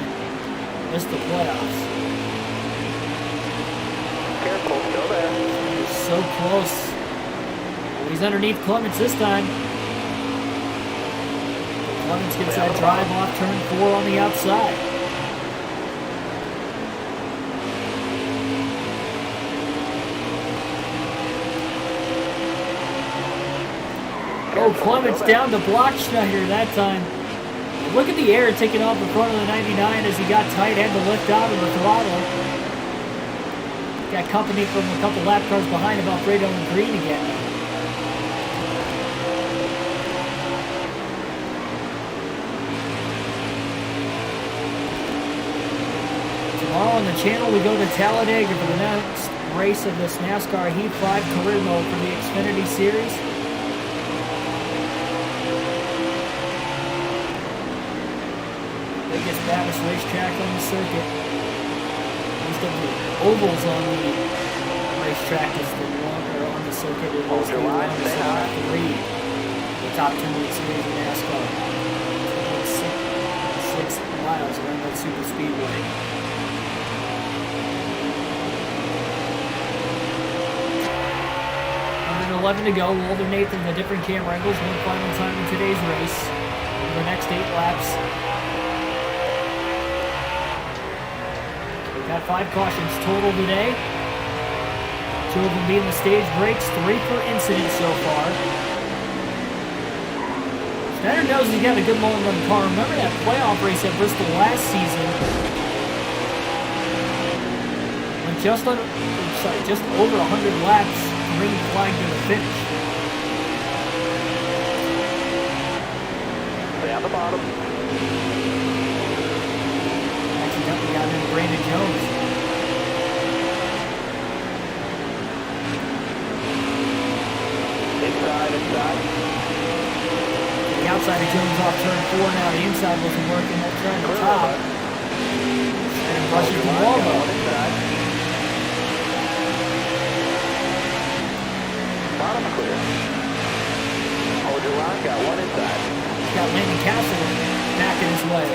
Missed the playoffs. Careful. Still there. He's so close. Well, he's underneath Clements this time. Clements gets that drive off turn 4 on the outside. Oh, Clements down to block Schneider that time. Look at the air taking off in front of the 99 as he got tight, had to lift out of the throttle. Got company from a couple lap cars behind him, Alfredo and Green again. Tomorrow on the channel we go to Talladega for the next race of this NASCAR Heat 5 career mode for the Xfinity Series. Biggest, baddest racetrack on the circuit. Most of the ovals on the racetrack is the one, or on the circuit, it was the one that's not three. The top 2 in the series in NASCAR. 6 miles around that super speedway. 111 to go. We'll alternate them the different camera angles. One final time in today's race. Over the next 8 laps. We've got 5 cautions total today. 2 of them being the stage breaks. 3 per incident so far. Schneider knows he's got a good long run car. Remember that playoff race at Bristol last season? When just over 100 laps. Green flag to the finish. Stay on the bottom. Accidentally got into Brandon Jones. Inside. The outside of Jones off turn 4 now. The inside wasn't working. They'll try the top. And brushes the wall though. Bottom clear. Hold your line, got one inside. He's got Landon Castle back in his way.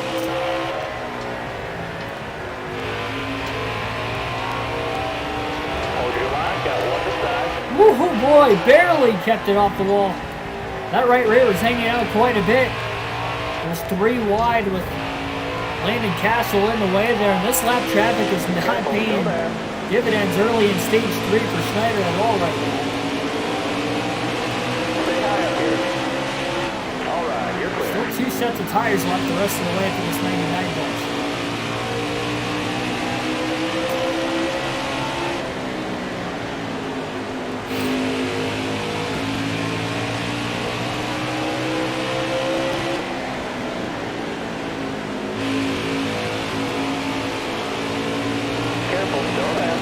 Hold your line, got one inside. Woohoo boy, barely kept it off the wall. That right rear was hanging out quite a bit. It was 3 wide with Landon Castle in the way there, and this lap traffic is not paying dividends early in stage 3 for Schneider at all right now. Stay high up here. All right, you're clear. Still 2 sets of tires left the rest of the way for this 99 bunch. Careful, still there.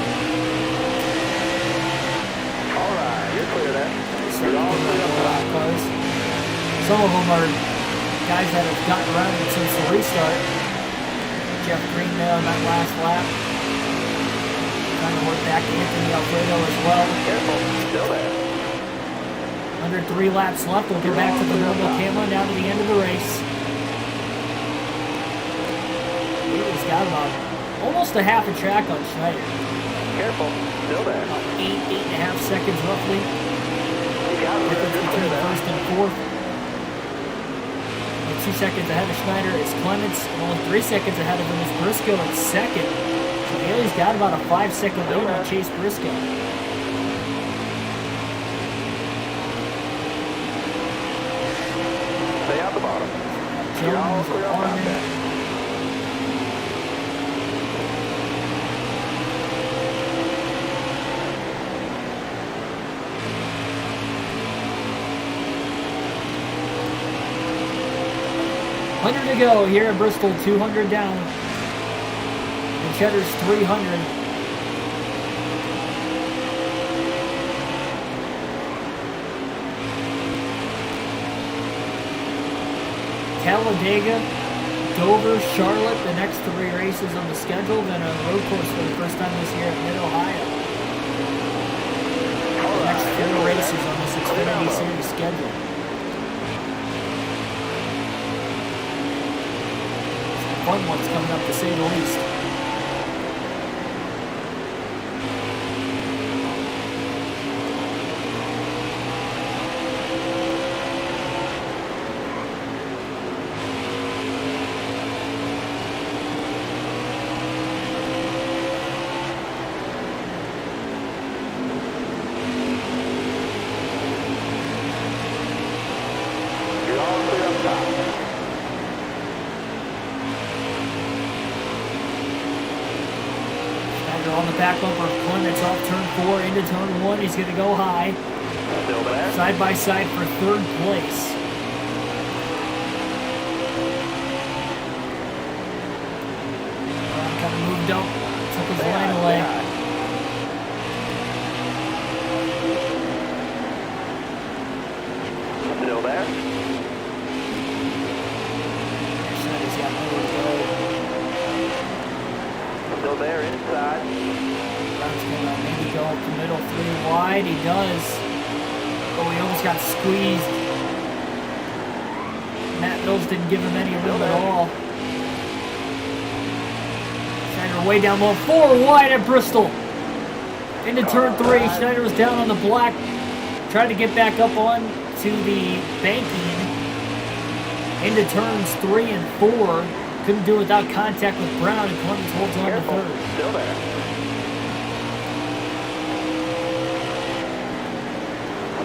All right, you're clear there. You're all clear up top. Cars. Some of them are guys that have gotten around it since the restart. Jeff Green there on that last lap. Trying to work back to Anthony Alfredo as well. Careful, still there. Under 3 laps left, we'll go back to the normal camera now to the end of the race. He's got about almost a half a track on Schneider. Careful, still there. About 8.5 seconds roughly. You got it. Difference You're between clear there. first and fourth. Only 2 seconds ahead of Schneider is Clements, and only 3 seconds ahead of him is Briscoe in second. So Haley's got about a 5-second lead on Chase Briscoe. Stay out the bottom. You're all Jones, clear up top Armin, there. $100 to go here at Bristol, 200 down. And Cheddar's 300. Talladega, Dover, Charlotte, the next 3 races on the schedule, then a road course for the first time this year at Mid-Ohio. All The next right, 4 races on this Xfinity Series schedule. Fun ones coming up to say the least. You're all clear up top. Schneider on the back bumper of Clements off turn 4 into turn 1. He's going to go high. Still there. Side by side for 3rd place. Brown kind of moved up, took his Stay line high, away. stay high. Still there. Schneider's got nowhere to go. Still there inside. Brown's going to maybe go up the middle 3 wide. He does. Oh, he almost got squeezed. Matt Mills didn't give him any room at all. Schneider way down low, 4 wide at Bristol. Into turn 3, Schneider was down on the black. Tried to get back up on to the banking. Into turns 3 and 4. Couldn't do it without contact with Brown, and Clements holds on to Careful. 3rd. Still there.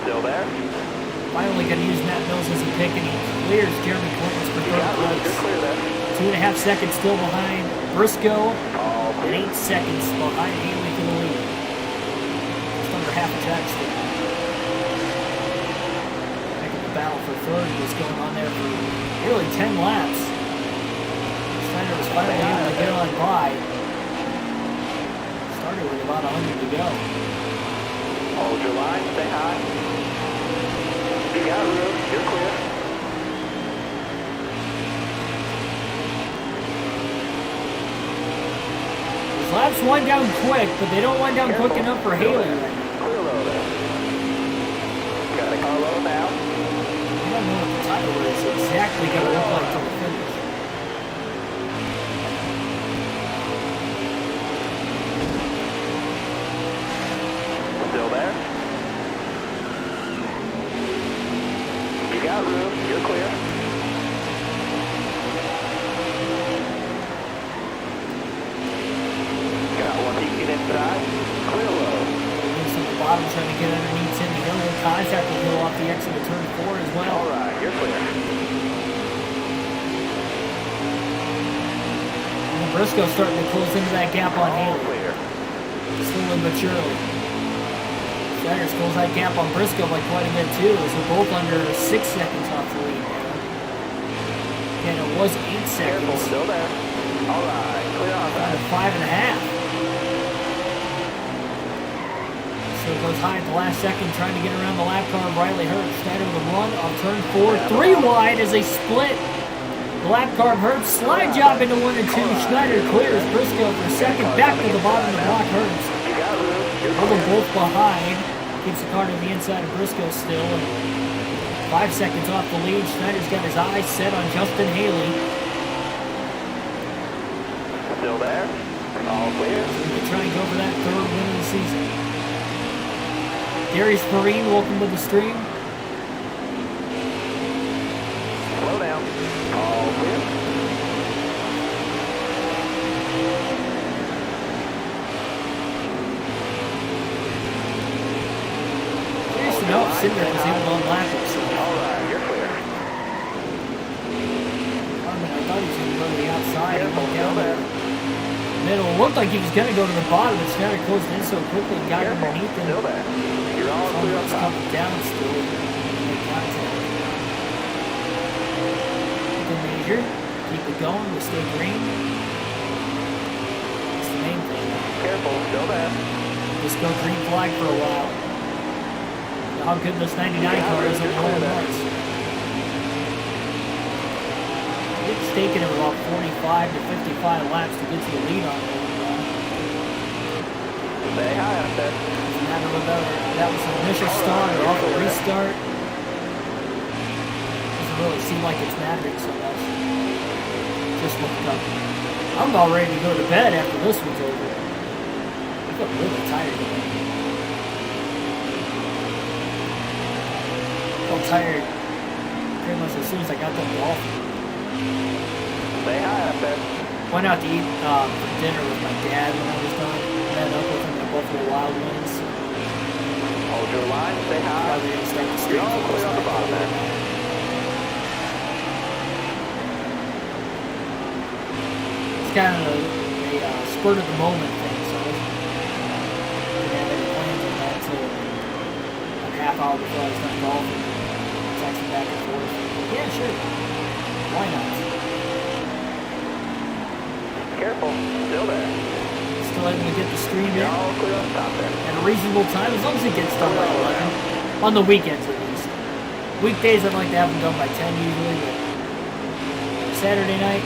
Still there. Finally going to use Matt Mills as a pick, and he clears Jeremy Clements for You 3rd got it. You're place. clear there. 2.5 seconds still behind Briscoe, All and clear. 8 seconds behind Haley for the lead. Just under half a track still. I think the battle for 3rd was going on there for nearly 10 laps. Schneider was finally able to get on by. started with about 100 to go. Hold your line, stay high. You got room, you're clear. These laps wind down quick, but they don't wind down quick enough for Haley. Clear low there. Got a car low now. I don't know what the title is exactly going to look like till the finish. Still there? You got room, you're clear. Got one peeking inside. Clear low. He's at the bottom trying to get underneath Cindy Hill. In contact with Hill off the exit of turn 4 as well. Alright, you're clear. And Briscoe starting to close into that gap on All Haley. clear. Slowly but surely. Snyder's close that gap on Briscoe by quite a bit too, as they're both under 6 seconds off the lead now. And it was 8 Careful, seconds. still there. Alright, clear on Down to that. 5.5. So it goes high at the last second, trying to get around the lap car of Riley Herbst. Schneider with a run on turn 4, 3 wide as they split. The lap car of Herbst slide job into 1 and 2. Schneider clears Briscoe for a second, back to the bottom to block Herbst. You got room, you're Hold them clear. both behind. Keeps the car to the inside of Briscoe still. And 5 seconds off the lead. Schneider's got his eyes set on Justin Haley. Still there. All clear. So we can try and go for that 3rd win of the season. Darius Perrine, welcome to the stream. Slow down. All clear. Curious to know if Cinder was able to unlap it. So, Alright, you're clear. I thought he was going to go to the outside. He Careful, went still down there. the middle. It looked like he was going to go to the bottom, but Schneider closed in so quickly and got Careful, underneath him. still there. You're all clear on Almost top. coming down still. Make contact. Keep the major. Keep it going. We stay green. That's the main thing. Careful, still there. Just go green flag for a while. Know how good this 99 car is in all months. It's taken him about 45 to 55 laps to get to the lead on it. Stay high up there. Doesn't matter whether that was an initial start or off a restart. Doesn't really seem like it's mattering so much. Just looked up. I'm about ready to go to bed after this one's over. I feel really tired today. I felt tired pretty much as soon as I got done golfing. Stay high up there. Went out to eat for dinner with my dad when I was done. Met up with him at Buffalo Wild Wings. Hold your line, stay high. Probably gonna start the You're stream. all clear on the bottom there. It's kind of a spurt of the moment thing, so I didn't have any plans on that until a half hour before I was done golfing. Texting back and forth. Yeah, sure. Why not? Careful, still there. Still able to get the stream You're in all clear on top there. at a reasonable time, as long as it gets done by 11. On the weekends, at least. Weekdays, I'd like to have them done by 10 usually, but Saturday night,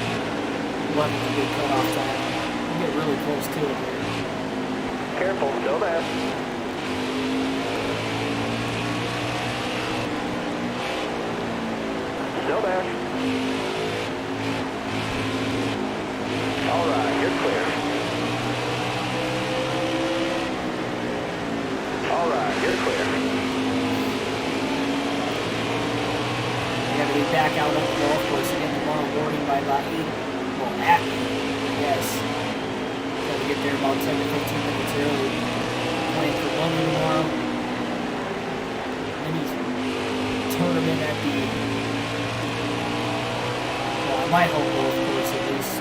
11 is a good cutoff time. We get really close to it here. Careful, still there. Still there. Alright, you're clear. Alright, you're clear. We got to be back out on the golf course again tomorrow morning by about 8. Well, at 8, yes. Got to get there about 10 to 15 minutes early. Playing for London tomorrow. Then he's tournament at the, well, my home golf course at least.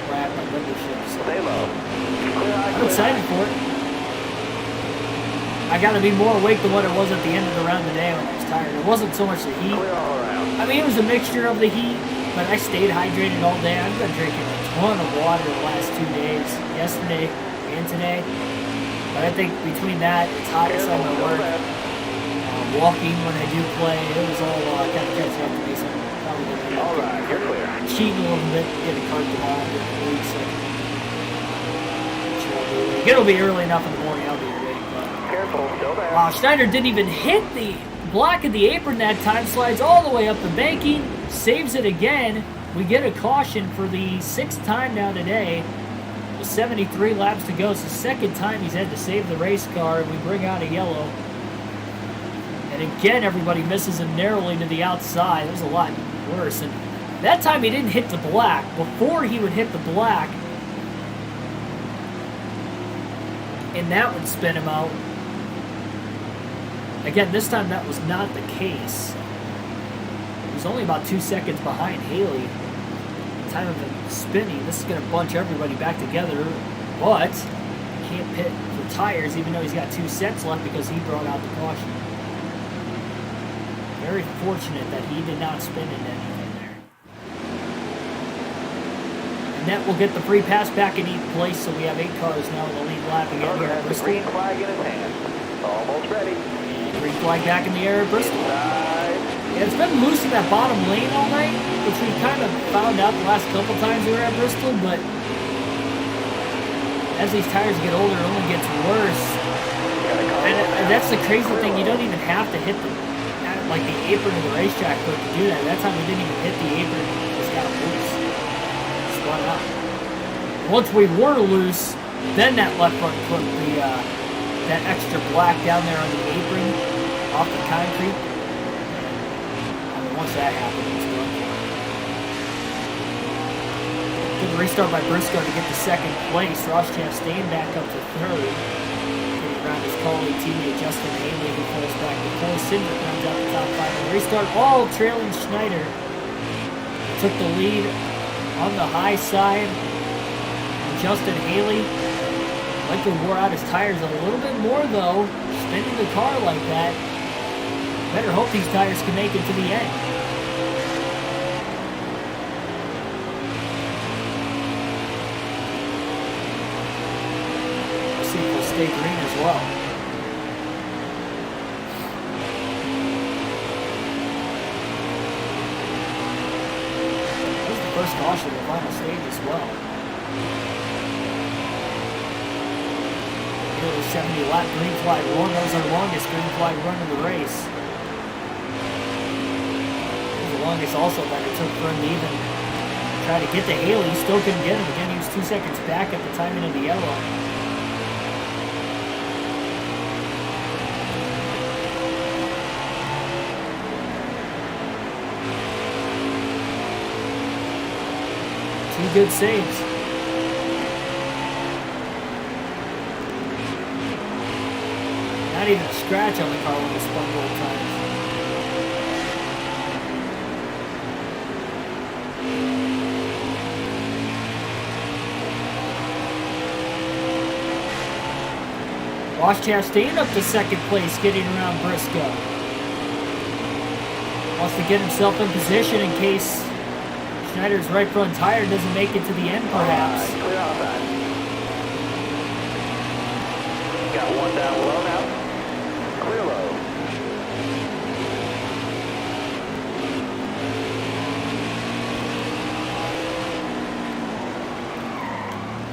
Where I have my membership. So Stay low. Clear high, I'm clear excited high. for it. I got to be more awake than what it was at the end of the round today when I was tired. It wasn't so much the heat. Clear all around. I mean, it was a mixture of the heat, but I stayed hydrated all day. I've been drinking a ton of water the last 2 days, yesterday and today. But I think between that, it's hot inside my work, walking when I do play, it was all kind of catching up to me. So probably gonna All right, you're clear. cheating a little bit, get a cart tomorrow during the week. So it'll be early enough in the morning. I'll be ready. Careful, still there. Wow, Schneider didn't even hit the block of the apron that time. Slides all the way up the banking, saves it again. We get a caution for the 6th time now today. With 73 laps to go. It's the 2nd time he's had to save the race car, and we bring out a yellow. And again, everybody misses him narrowly to the outside. That was a lot worse. And that time he didn't hit the black. Before he would hit the black, and that would spin him out. Again, this time that was not the case. He was only about 2 seconds behind Haley. At the time of him spinning, this is going to bunch everybody back together, but he can't pit for tires even though he's got 2 sets left because he brought out the caution. Very fortunate that he did not spin into anything there. And that will get the free pass back in 8th place, so we have 8 cars now in the lead lap again here at Bristol. Green flag in his hand. Almost ready. Green flag back in the air at Bristol. Inside. Yeah, it's been loose in that bottom lane all night, which we kind of found out the last couple times we were at Bristol, but as these tires get older, it only gets worse. And that's the crazy thing, you don't even have to hit the apron of the racetrack for it to do that. That time we didn't even hit the apron, it just got loose. Spun up. Once we were loose, then that left front put the that extra black down there on the apron off the concrete. Once that happened, it was done. Good restart by Briscoe to get to 2nd place. Ross Chastain back up to 3rd. Getting around his colleague teammate Justin Haley, who falls back to 4th. Cindric runs out the top 5 in the restart. All trailing Schneider. Took the lead on the high side. And Justin Haley likely wore out his tires a little bit more, though. Spinning the car like that. Better hope these tires can make it to the end. Let's see if we'll stay green as well. That was the first caution of the final stage as well. 70 lap green flag run. That was our longest green flag run of the race. The longest also that it took for him to even try to get to Haley. He still couldn't get him. Again, he was 2 seconds back at the timing of the yellow. Two good saves. Not even a scratch on the car when we spun both times. Ross Chastain up to 2nd place, getting around Briscoe. Wants to get himself in position in case Schneider's right front tire doesn't make it to the end, perhaps. Right, clear outside. Got one down low now. Clear low.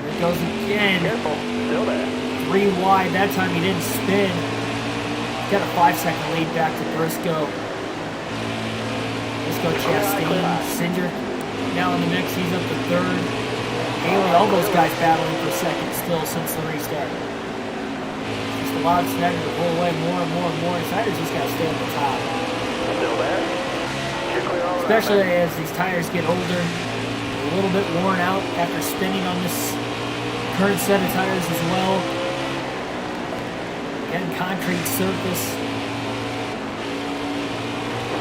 There it goes again. Careful, still there. 3 wide. That time he didn't spin. Got a 5-second lead back to Briscoe. Briscoe, Chastain, Cindric now in the mix. He's up to 3rd. Haley, all those guys battling for 2nd still since the restart. Just allowed Schneider to pull away more and more and more. Schneider's just got to stay at the top. Still there. You're clear all Especially as these tires get older, a little bit worn out after spinning on this current set of tires as well. Again, concrete surface.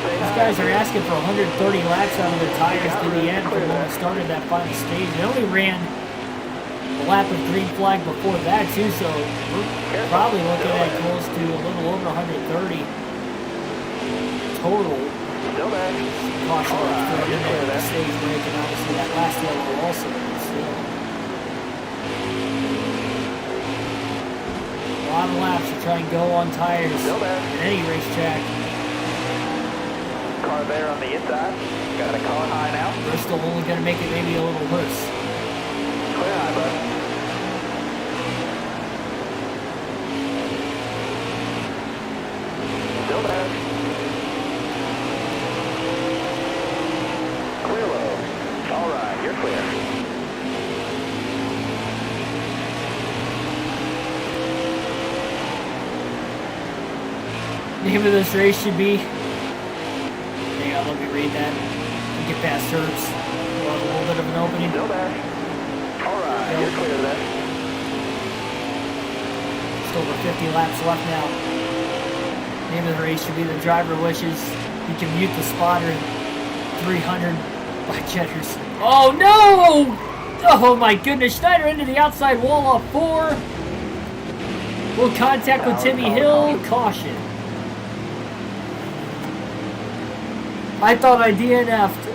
These guys are asking for 130 laps out of their tires to the end from when we started that final stage. They only ran a lap of green flag before that too, so we're probably looking at close to a little over 130 total. Still there. Caution thrown in there, that stage break, and obviously that last yellow also, but still. a lot of laps to try and go on tires Still there. in any racetrack. Car there on the inside. Got a car high now. Bristol only going to make it maybe a little worse. Clear high, bud. Still there. Clear low. All right, you're clear. Name of this race should be... Hang on, let me read that. Get past Herbs. We'll have a little bit of an opening. Still there. All right, you're clear there. Just over 50 laps left now. Name of the race should be The Driver Wishes He Can Mute the Spotter 300 by Cheddars. Oh no! Oh my goodness, Schneider into the outside wall off 4. Will contact with Timmy Hill. Caution. I thought I DNF'd.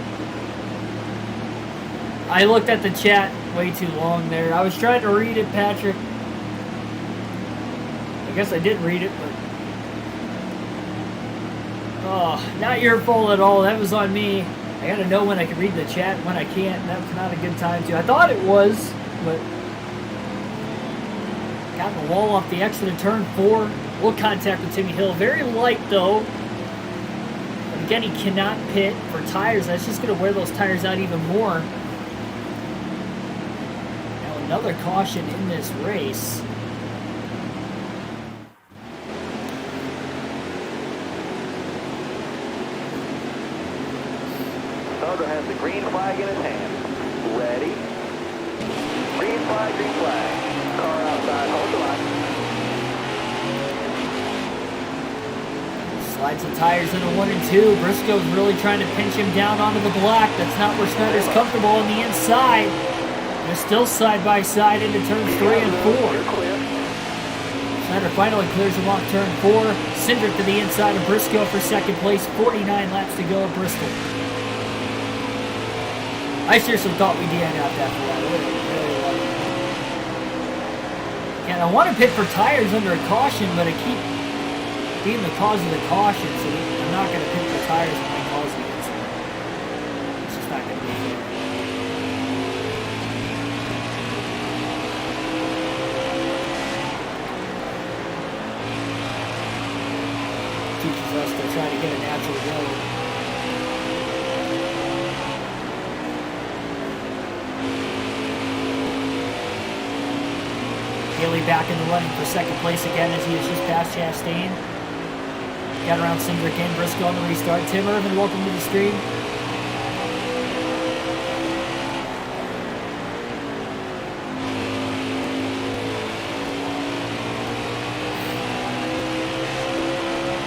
I looked at the chat way too long there. I was trying to read it, Patrick. I guess I did read it, but... Oh, not your fault at all. That was on me. I gotta know when I can read the chat and when I can't. That's not a good time to. I thought it was, but... Got the wall off the exit of turn 4. We'll contact with Timmy Hill. Very light, though. Again, he cannot pit for tires. That's just going to wear those tires out even more. Now another caution in this race. Starter has the green flag in his hand. Ready? Green flag, green flag. Car outside, hold the line. Slides the tires into 1 and 2. Briscoe's really trying to pinch him down onto the black. That's not where Schneider's comfortable on the inside. They're still side by side into turns 3 and 4. Schneider finally clears him off turn 4. Cindric to the inside of Briscoe for second place. 49 laps to go at Bristol. I seriously thought we DNF'd after that. Really lucky. And I want to pit for tires under a caution, but I keep being the cause of the caution, so I'm not going to pit for tires when I cause the incident. It's just not going to be fair. Teaches us to try to get a natural road. Haley back in the running for second place again as he has just passed Chastain. Got around Cindric and Briscoe on the restart. Tim Irvin, welcome to the stream.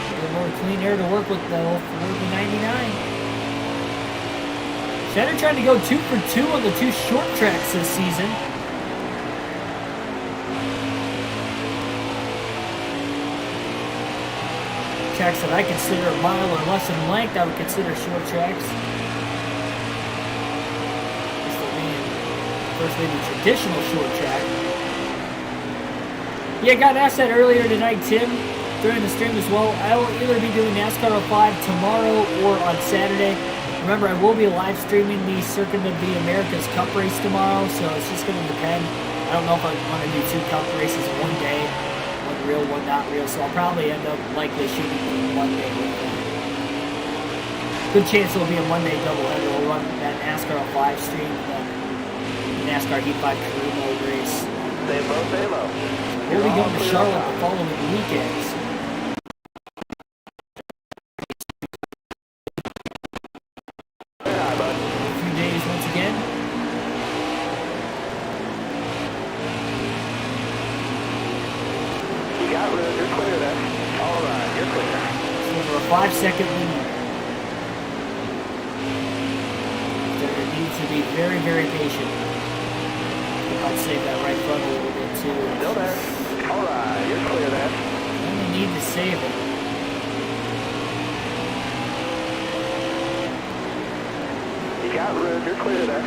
A little more clean air to work with though for the 99. Schneider trying to go 2 for 2 on the 2 short tracks this season. Tracks that I consider a mile or less in length, I would consider short tracks. First, maybe traditional short track. Yeah, got asked that earlier tonight, Tim, during the stream as well. I will either be doing NASCAR 05 tomorrow or on Saturday. Remember, I will be live streaming the Circuit of the Americas Cup race tomorrow, so it's just going to depend. I don't know if I want to do 2 Cup races in one day. One real, one not real, so I'll probably end up likely shooting Monday with them. Good chance it'll be a Monday doubleheader. We'll run that NASCAR 05 stream, then NASCAR Heat 5 Career Mode race. Stay low, stay low. We'll be going to Charlotte the following weekend. A few days once again. You got room, you're clear there. All right, you're clear. So for a 5-second lead. There needs to be very, very patient. I'll save that right front a little bit too. Still there. All right, you're clear there. Only need to save it. You got room, you're clear there.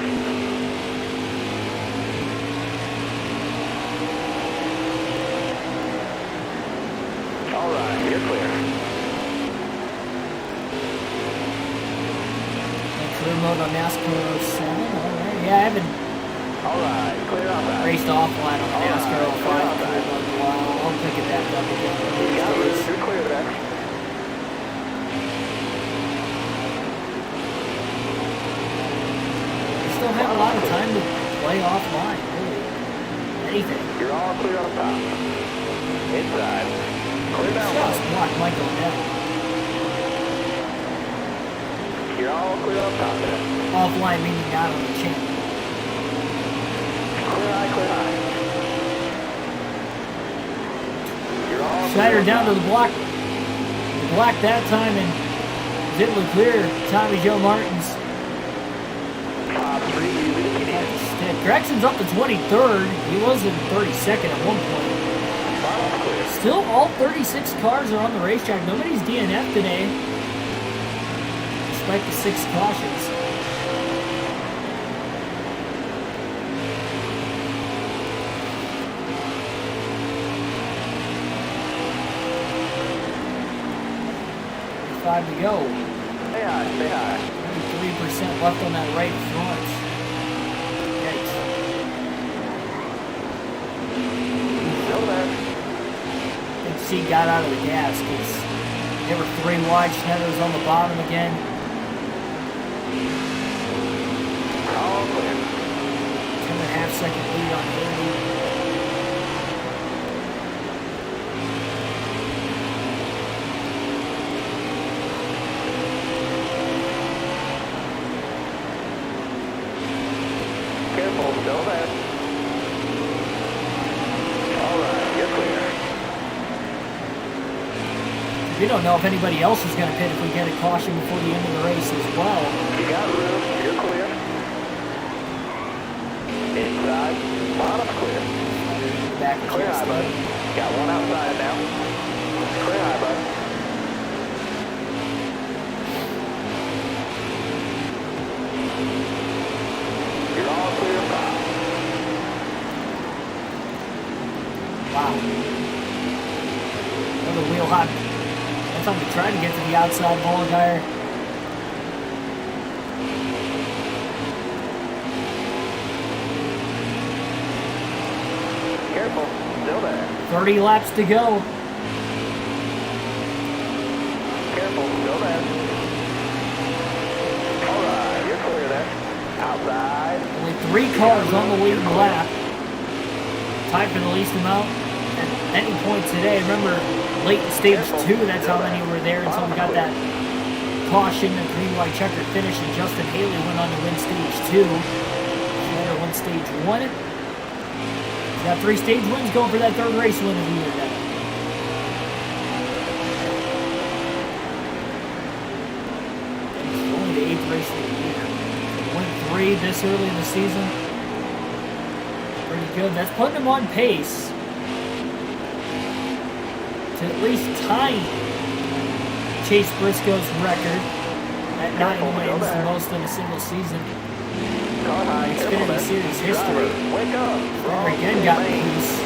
on NASCAR 07. All right. Yeah, I haven't Alright, clear outside. raced offline on the NASCAR 05 clear outside. career mode in a while. I'll pick it back up again. You got room, you're clear there. Still have a lot of time to play offline, really. Anything. You're all clear on top. Inside. Clear down low. Just block Michael down. You're all clear on top there. Offline meaning not on the channel. Clear high, clear high. You're all Schneider clear down to on the block. The block that time and was able to clear Tommy Joe Martin's top 3, easy to keep. stick. Gregson's up to 23rd. He was in 32nd at one point. Bottom's clear. Still, all 36 cars are on the racetrack. Nobody's DNF today, despite the 6 cautions. Five to go. Stay high, stay high. 33% left on that right front. Yikes. Still there. I think C got out of the gas because there were 3 wide. Schneider was on the bottom again. All clear. 10.5 second lead on Haley. Careful, still there. Alright, you're clear. We don't know if anybody else is going to pit if we get a caution before the end of the race as well. You got room, you're clear. Inside, bottom's clear. Back Clear high, bud. Got one outside now. Clear high, bud. You're all clear top. Wow. Another wheel hop. That's time to try to get to the outside ball tire. Careful, still there. 30 laps to go. Careful, still there. Alright, you're clear there. Outside. Only 3 cars on the leading lap. Tied for the least amount at any point today. Remember, late in stage 2, that's how many were there until we got that caution, the green white checkered finish, and Justin Haley went on to win stage 2. Schneider won stage 1. He's got 3 stage wins going for that 3rd race win of the year now. It's only the 8th race of the year. Win 3 this early in the season. Pretty good. That's putting him on pace to at least tie Chase Briscoe's record at 9 wins, the most in a single season. Xfinity Series history. Wake up. Fender again got loose.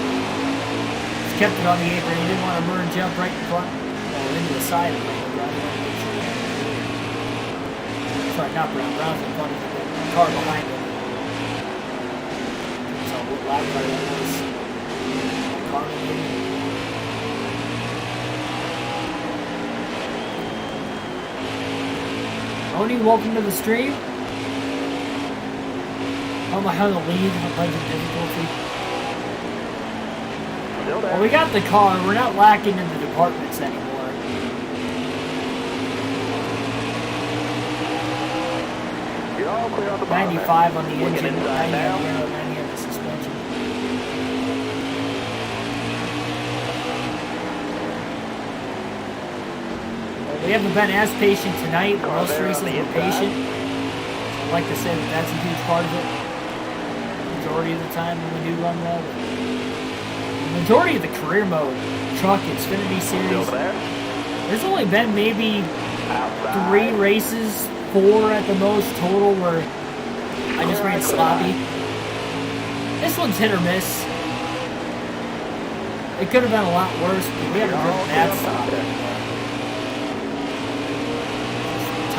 He's kept it on the apron. He didn't want to merge up right in front, into the side of him. Sorry, not Brown. Brown's in front of the car behind him. So what lap car that was? Carmen maybe? Oni, welcome to the stream. Oh my, how to lead, legend difficulty. Well, we got the car. We're not lacking in the departments anymore. You're all clear on the bottom 95 on the there. engine, 90 on the Inside now. aero, 90 on the suspension. Well, we haven't been as patient tonight. Most races were patient. I'd like to say that that's a huge part of it. Majority of the time when we do run well. The majority of the career mode truck Xfinity Series, there's only been maybe 3 races, 4 at the most total, where I just ran sloppy. This one's hit or miss. It could have been a lot worse, but we haven't driven that sloppy.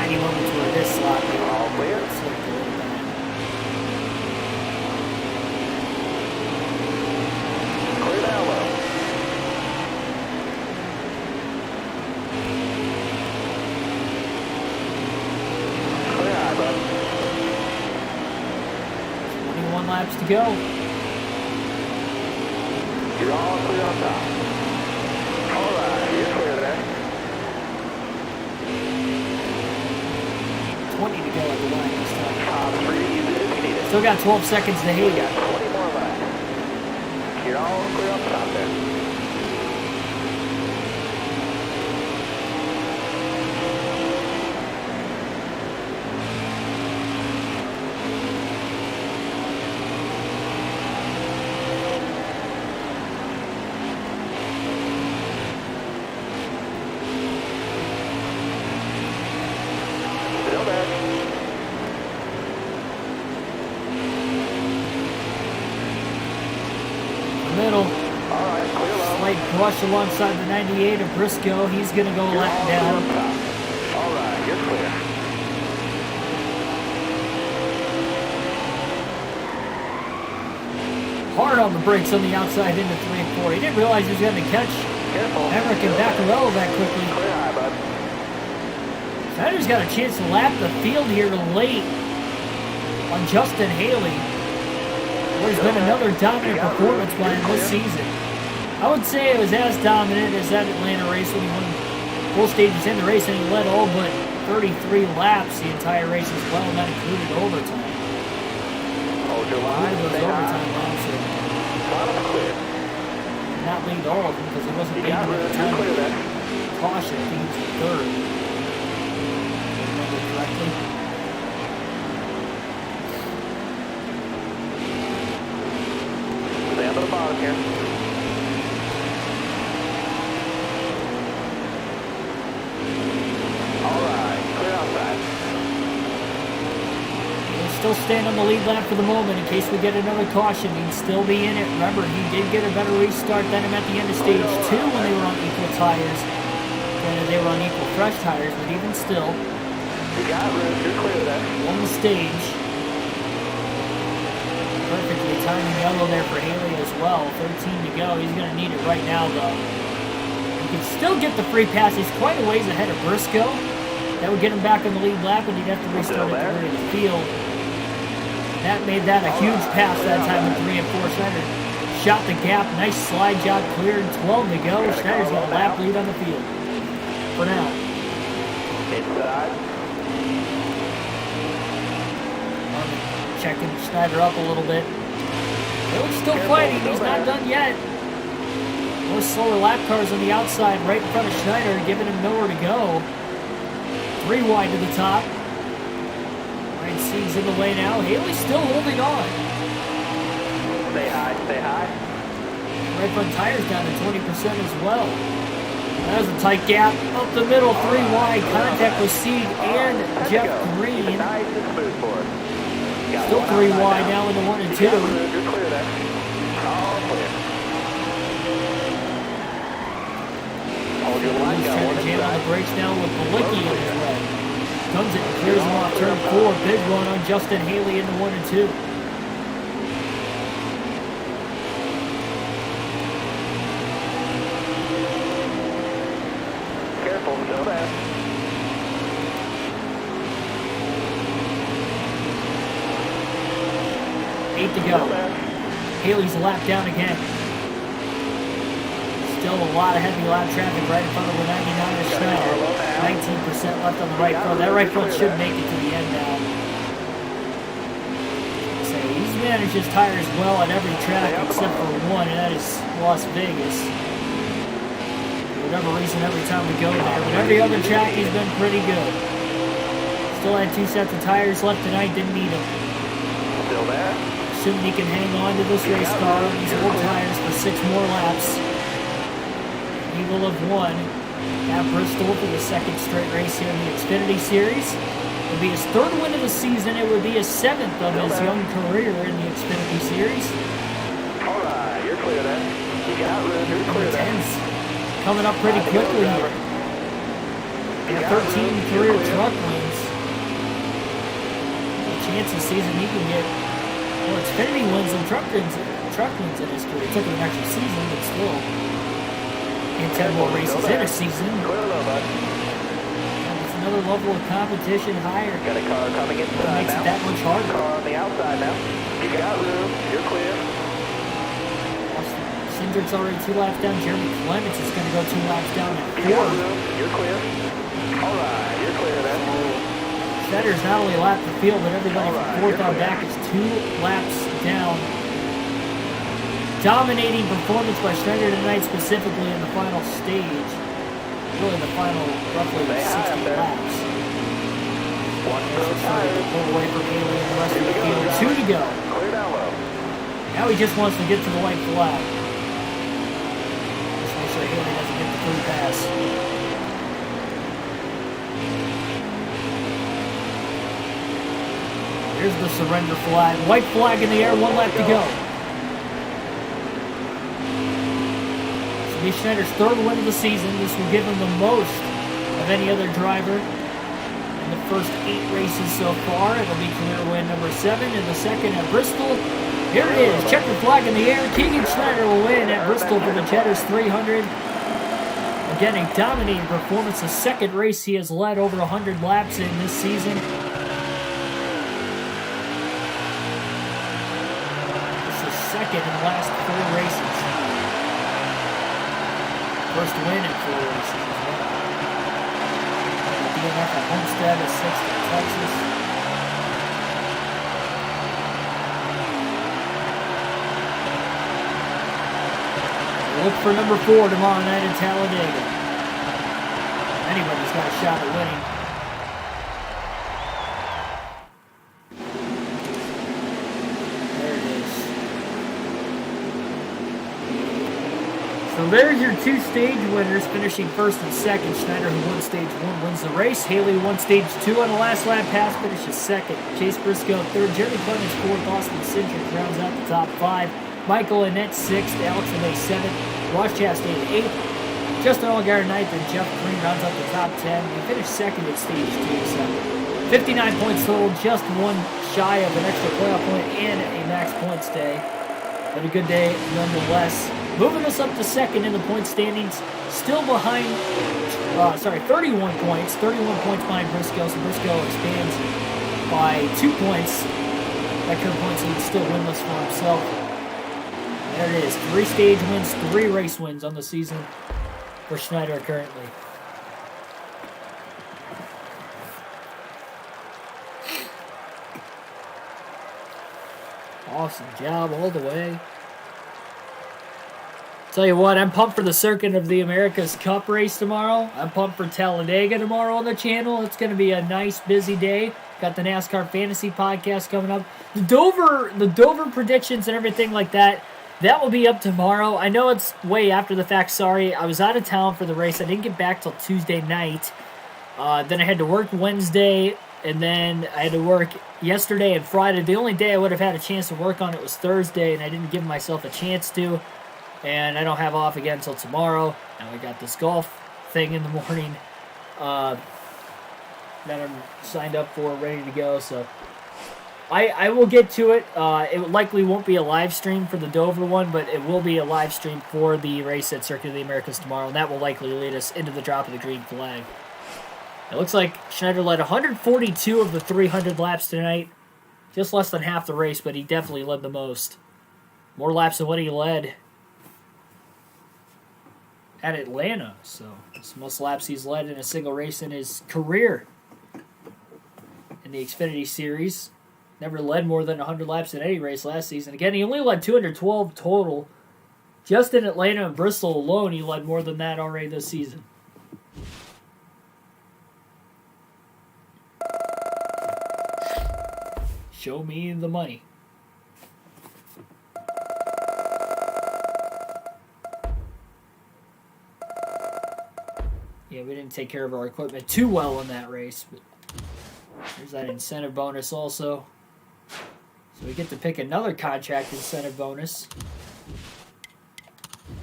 tiny moments where it is sloppy. All clear. Slipped a little bit. Clear down low. Clear high, bud. 21 laps to go. You're all clear on top. All right, you're clear there. 20 to go at the line this time. Top 3, use it if you need it. Still got 12 seconds to We Haley. got 20 more laps. You're all clear on top there. Still there. The middle. All right, clear low. Slight brush alongside the 98 of Briscoe. He's going to go You're lap all clear down. on top. All right, you're clear. Hard on the brakes on the outside into 3 and 4. He didn't realize he was going to catch Careful. Emmerich and Vaccarello that quickly. Clear high, bud. Snyder's got a chance to lap the field here late on Justin Haley. There's been another dominant performance by him this season. I would say it was as dominant as that Atlanta race when he won both stages in the race, and he led all but 33 laps the entire race as well, and that included overtime. Hold your line. Included those Stay overtime high. laps. Bottom clear. Not lead all of them because he wasn't You leading got at room. the You're time. clear there. Caution, he was the third. Remember correctly. Stay up at the bottom here. All right, clear outside. He'll still stand on the lead lap for the moment in case we get another caution. He'd still be in it. Remember, he did get a better restart than him at the end of stage 2 when they were on equal tires. Granted, they were on equal fresh tires, but even still, You got room. You're clear there. won the stage. Perfectly timing yellow there for Haley as well. 13 to go. He's going to need it right now, though. He can still get the free pass. He's quite a ways ahead of Briscoe. That would get him back on the lead lap, and he'd have to restart at the rear of the field. That made that a huge pass that time with 3 and 4. Schneider shot the gap. Nice slide job cleared. 12 to go. Schneider's got a lap lead on the field. For now. Inside. Checking Schneider up a little bit. Haley's still fighting. He's not done yet. More slower lap cars on the outside right in front of Schneider, giving him nowhere to go. 3 wide to the top. Ryan Sieg's in the way now. Haley's still holding on. Stay high. Stay high. Right front tires down to 20% as well. That was a tight gap. Up the middle, 3 wide. Contact with Sieg and Jeff Green. Nice and smooth for us. Got Still one 3 outside wide now. now into 1 and You 2. got room. You're clear there. All clear. Hold your line. He's Got trying one to jam on inside. the brakes now with Balicki in his way. Comes it and clears him off turn 4. Big one on Justin Haley into 1 and 2. Careful. Still there. 8 to go. Haley's lap down again. Still a lot of heavy lap traffic right in front of the 99 of Schneider. 19% left on the right front. That right front should make it to the end now. So he's managed his tires well at every track except for one, and that is Las Vegas. For whatever reason, every time we go there. But every other track he's been pretty good. Still had 2 sets of tires left tonight, didn't need them. Still there. Assuming he can hang on to this race car on these old tires for 6 more laps. He will have won at Bristol for the 2nd straight race here in the Xfinity Series. It would be his 3rd win of the season. It would be his 7th of his young career in the Xfinity Series. All right, you're clear there. You got room. You're clear there. 10's coming up pretty quickly here. And 13 career truck wins. chance this season he can get more Xfinity wins and truck wins in his career. It took him an extra season, but still. And 10 more races in a season. It's another level of competition higher. Got a car coming inside now. Makes it that much harder. Car on the outside now. You got room. You're clear. Cindric's already 2 laps down. Jeremy Clements is going to go 2 laps down at 4. You got room. You're clear. All right. You're clear then. Schneider's not only lapped the field, but everybody from 4th on back is 2 laps down. Dominating performance by Schneider tonight, specifically in the final stage. Really the final roughly 60 laps. Pull away from Haley and the rest of the field. 2 to go. Clear down low. Now he just wants to get to the white flag. Just make sure Haley doesn't get the free pass. Here's the surrender flag. White flag in the air, 1 lap to go. Schneider's 3rd win of the season. This will give him the most of any other driver in the first 8 races so far. It'll be career win number 7 in the second at Bristol. Here it is. Checkered flag in the air. Keegan Schneider will win at Bristol for the Cheddars 300. Again, a dominating performance. The 2nd race he has led over 100 laps in this season. This is 2nd in the last 4 races. First win in 4 races as well. DNF at Homestead, a 6th in Texas. Look for number 4 tomorrow night in Talladega. Anybody's got a shot at winning. So there's your 2 stage winners, finishing 1st and 2nd. Schneider, who won stage 1, wins the race. Haley won stage 2 on the last lap pass, finishes 2nd. Chase Briscoe 3rd. Jeremy Clements 4th. Austin Cindric rounds out the top 5. Michael Annette 6th. Alex LeMay 7th. Ross Chastain 8th. Justin Allgaier 9th. And Jeff Green rounds out the top 10. He finished 2nd at stage 2. So 59 points total, just 1 shy of an extra playoff point and a max points day. But a good day nonetheless. Moving us up to 2nd in the point standings, still behind, 31 points. 31 points behind Briscoe, so Briscoe expands by 2 points. That current points lead still winless for himself. There it is, 3 stage wins, 3 race wins on the season for Schneider currently. Awesome job all the way. Tell you what, I'm pumped for the Circuit of the Americas Cup race tomorrow. I'm pumped for Talladega tomorrow on the channel. It's going to be a nice, busy day. Got the NASCAR Fantasy Podcast coming up. The Dover predictions and everything like that, that will be up tomorrow. I know it's way after the fact. Sorry, I was out of town for the race. I didn't get back till Tuesday night. Then I had to work Wednesday, and then I had to work yesterday and Friday. The only day I would have had a chance to work on it was Thursday, and I didn't give myself a chance to. And I don't have off again until tomorrow. And we got this golf thing in the morning that I'm signed up for, ready to go. So I will get to it. It likely won't be a live stream for the Dover one, but it will be a live stream for the race at Circuit of the Americas tomorrow. And that will likely lead us into the drop of the green flag. It looks like Schneider led 142 of the 300 laps tonight. Just less than half the race, but he definitely led the most. More laps than what he led at Atlanta, so it's the most laps he's led in a single race in his career in the Xfinity Series. Never led more than 100 laps in any race last season. Again, he only led 212 total. Just in Atlanta and Bristol alone, he led more than that already this season. Show me the money. Yeah, we didn't take care of our equipment too well in that race, but there's that incentive bonus also. So we get to pick another contract incentive bonus.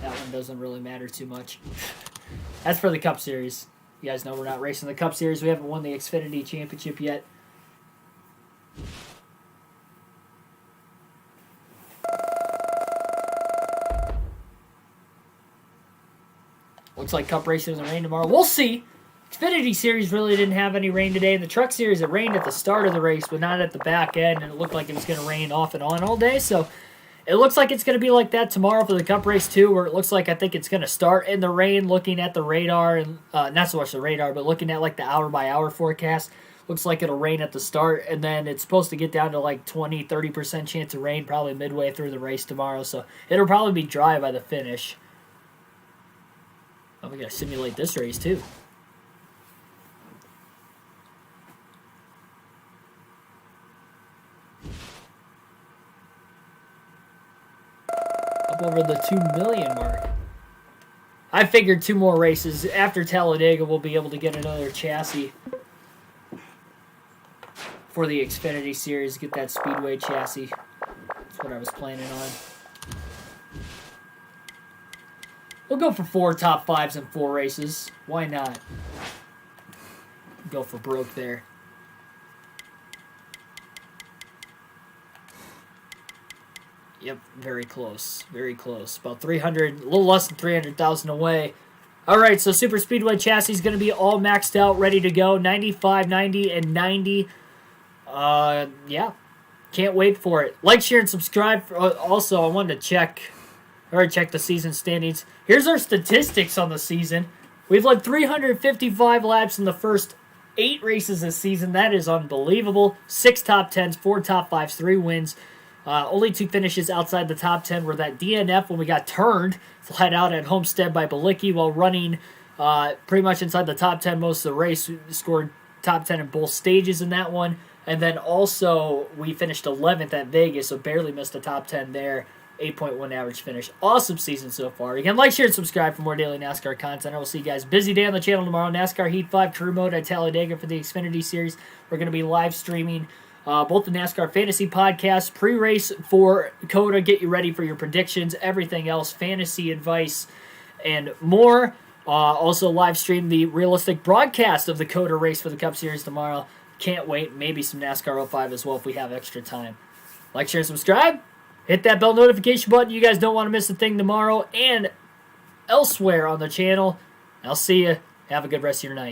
That one doesn't really matter too much. That's for the Cup Series. You guys know we're not racing the Cup Series. We haven't won the Xfinity Championship yet. Looks like Cup racing in the rain tomorrow. We'll see. Xfinity Series really didn't have any rain today. In the Truck Series, it rained at the start of the race, but not at the back end, and it looked like it was going to rain off and on all day. So it looks like it's going to be like that tomorrow for the Cup race too, where it looks like I think it's going to start in the rain. Looking at the radar, and not so much the radar, but looking at like the hour-by-hour forecast, looks like it'll rain at the start, and then it's supposed to get down to like 20-30% chance of rain probably midway through the race tomorrow. So it'll probably be dry by the finish. Oh, we got to simulate this race too. Up over the 2 million mark. I figured 2 more races. After Talladega, we'll be able to get another chassis for the Xfinity Series. Get that Speedway chassis. That's what I was planning on. We'll go for 4 top 5s in 4 races. Why not? Go for broke there. Yep, very close. Very close. About 300, a little less than 300,000 away. All right, so Super Speedway chassis is going to be all maxed out, ready to go. 95, 90, and 90. Yeah. Can't wait for it. Like, share, and subscribe. Also, I wanted to check the season standings. Here's our statistics on the season. We've led 355 laps in the first 8 races this season. That is unbelievable. 6 top 10s, 4 top 5s, 3 wins. Only 2 finishes outside the top 10 were that DNF when we got turned flat out at Homestead by Balicki while running pretty much inside the top 10 most of the race. We scored top 10 in both stages in that one. And then also we finished 11th at Vegas, so barely missed the top 10 there. 8.1 average finish. Awesome season so far. Again, like, share, and subscribe for more daily NASCAR content. I will see you guys. Busy day on the channel tomorrow. NASCAR Heat 5 Career Mode at Talladega for the Xfinity Series. We're going to be live streaming both the NASCAR Fantasy Podcast, pre-race for COTA, get you ready for your predictions, everything else, fantasy advice, and more. Also live stream the realistic broadcast of the COTA race for the Cup Series tomorrow. Can't wait. Maybe some NASCAR 05 as well if we have extra time. Like, share, and subscribe. Hit that bell notification button. You guys don't want to miss a thing tomorrow and elsewhere on the channel. I'll see you. Have a good rest of your night.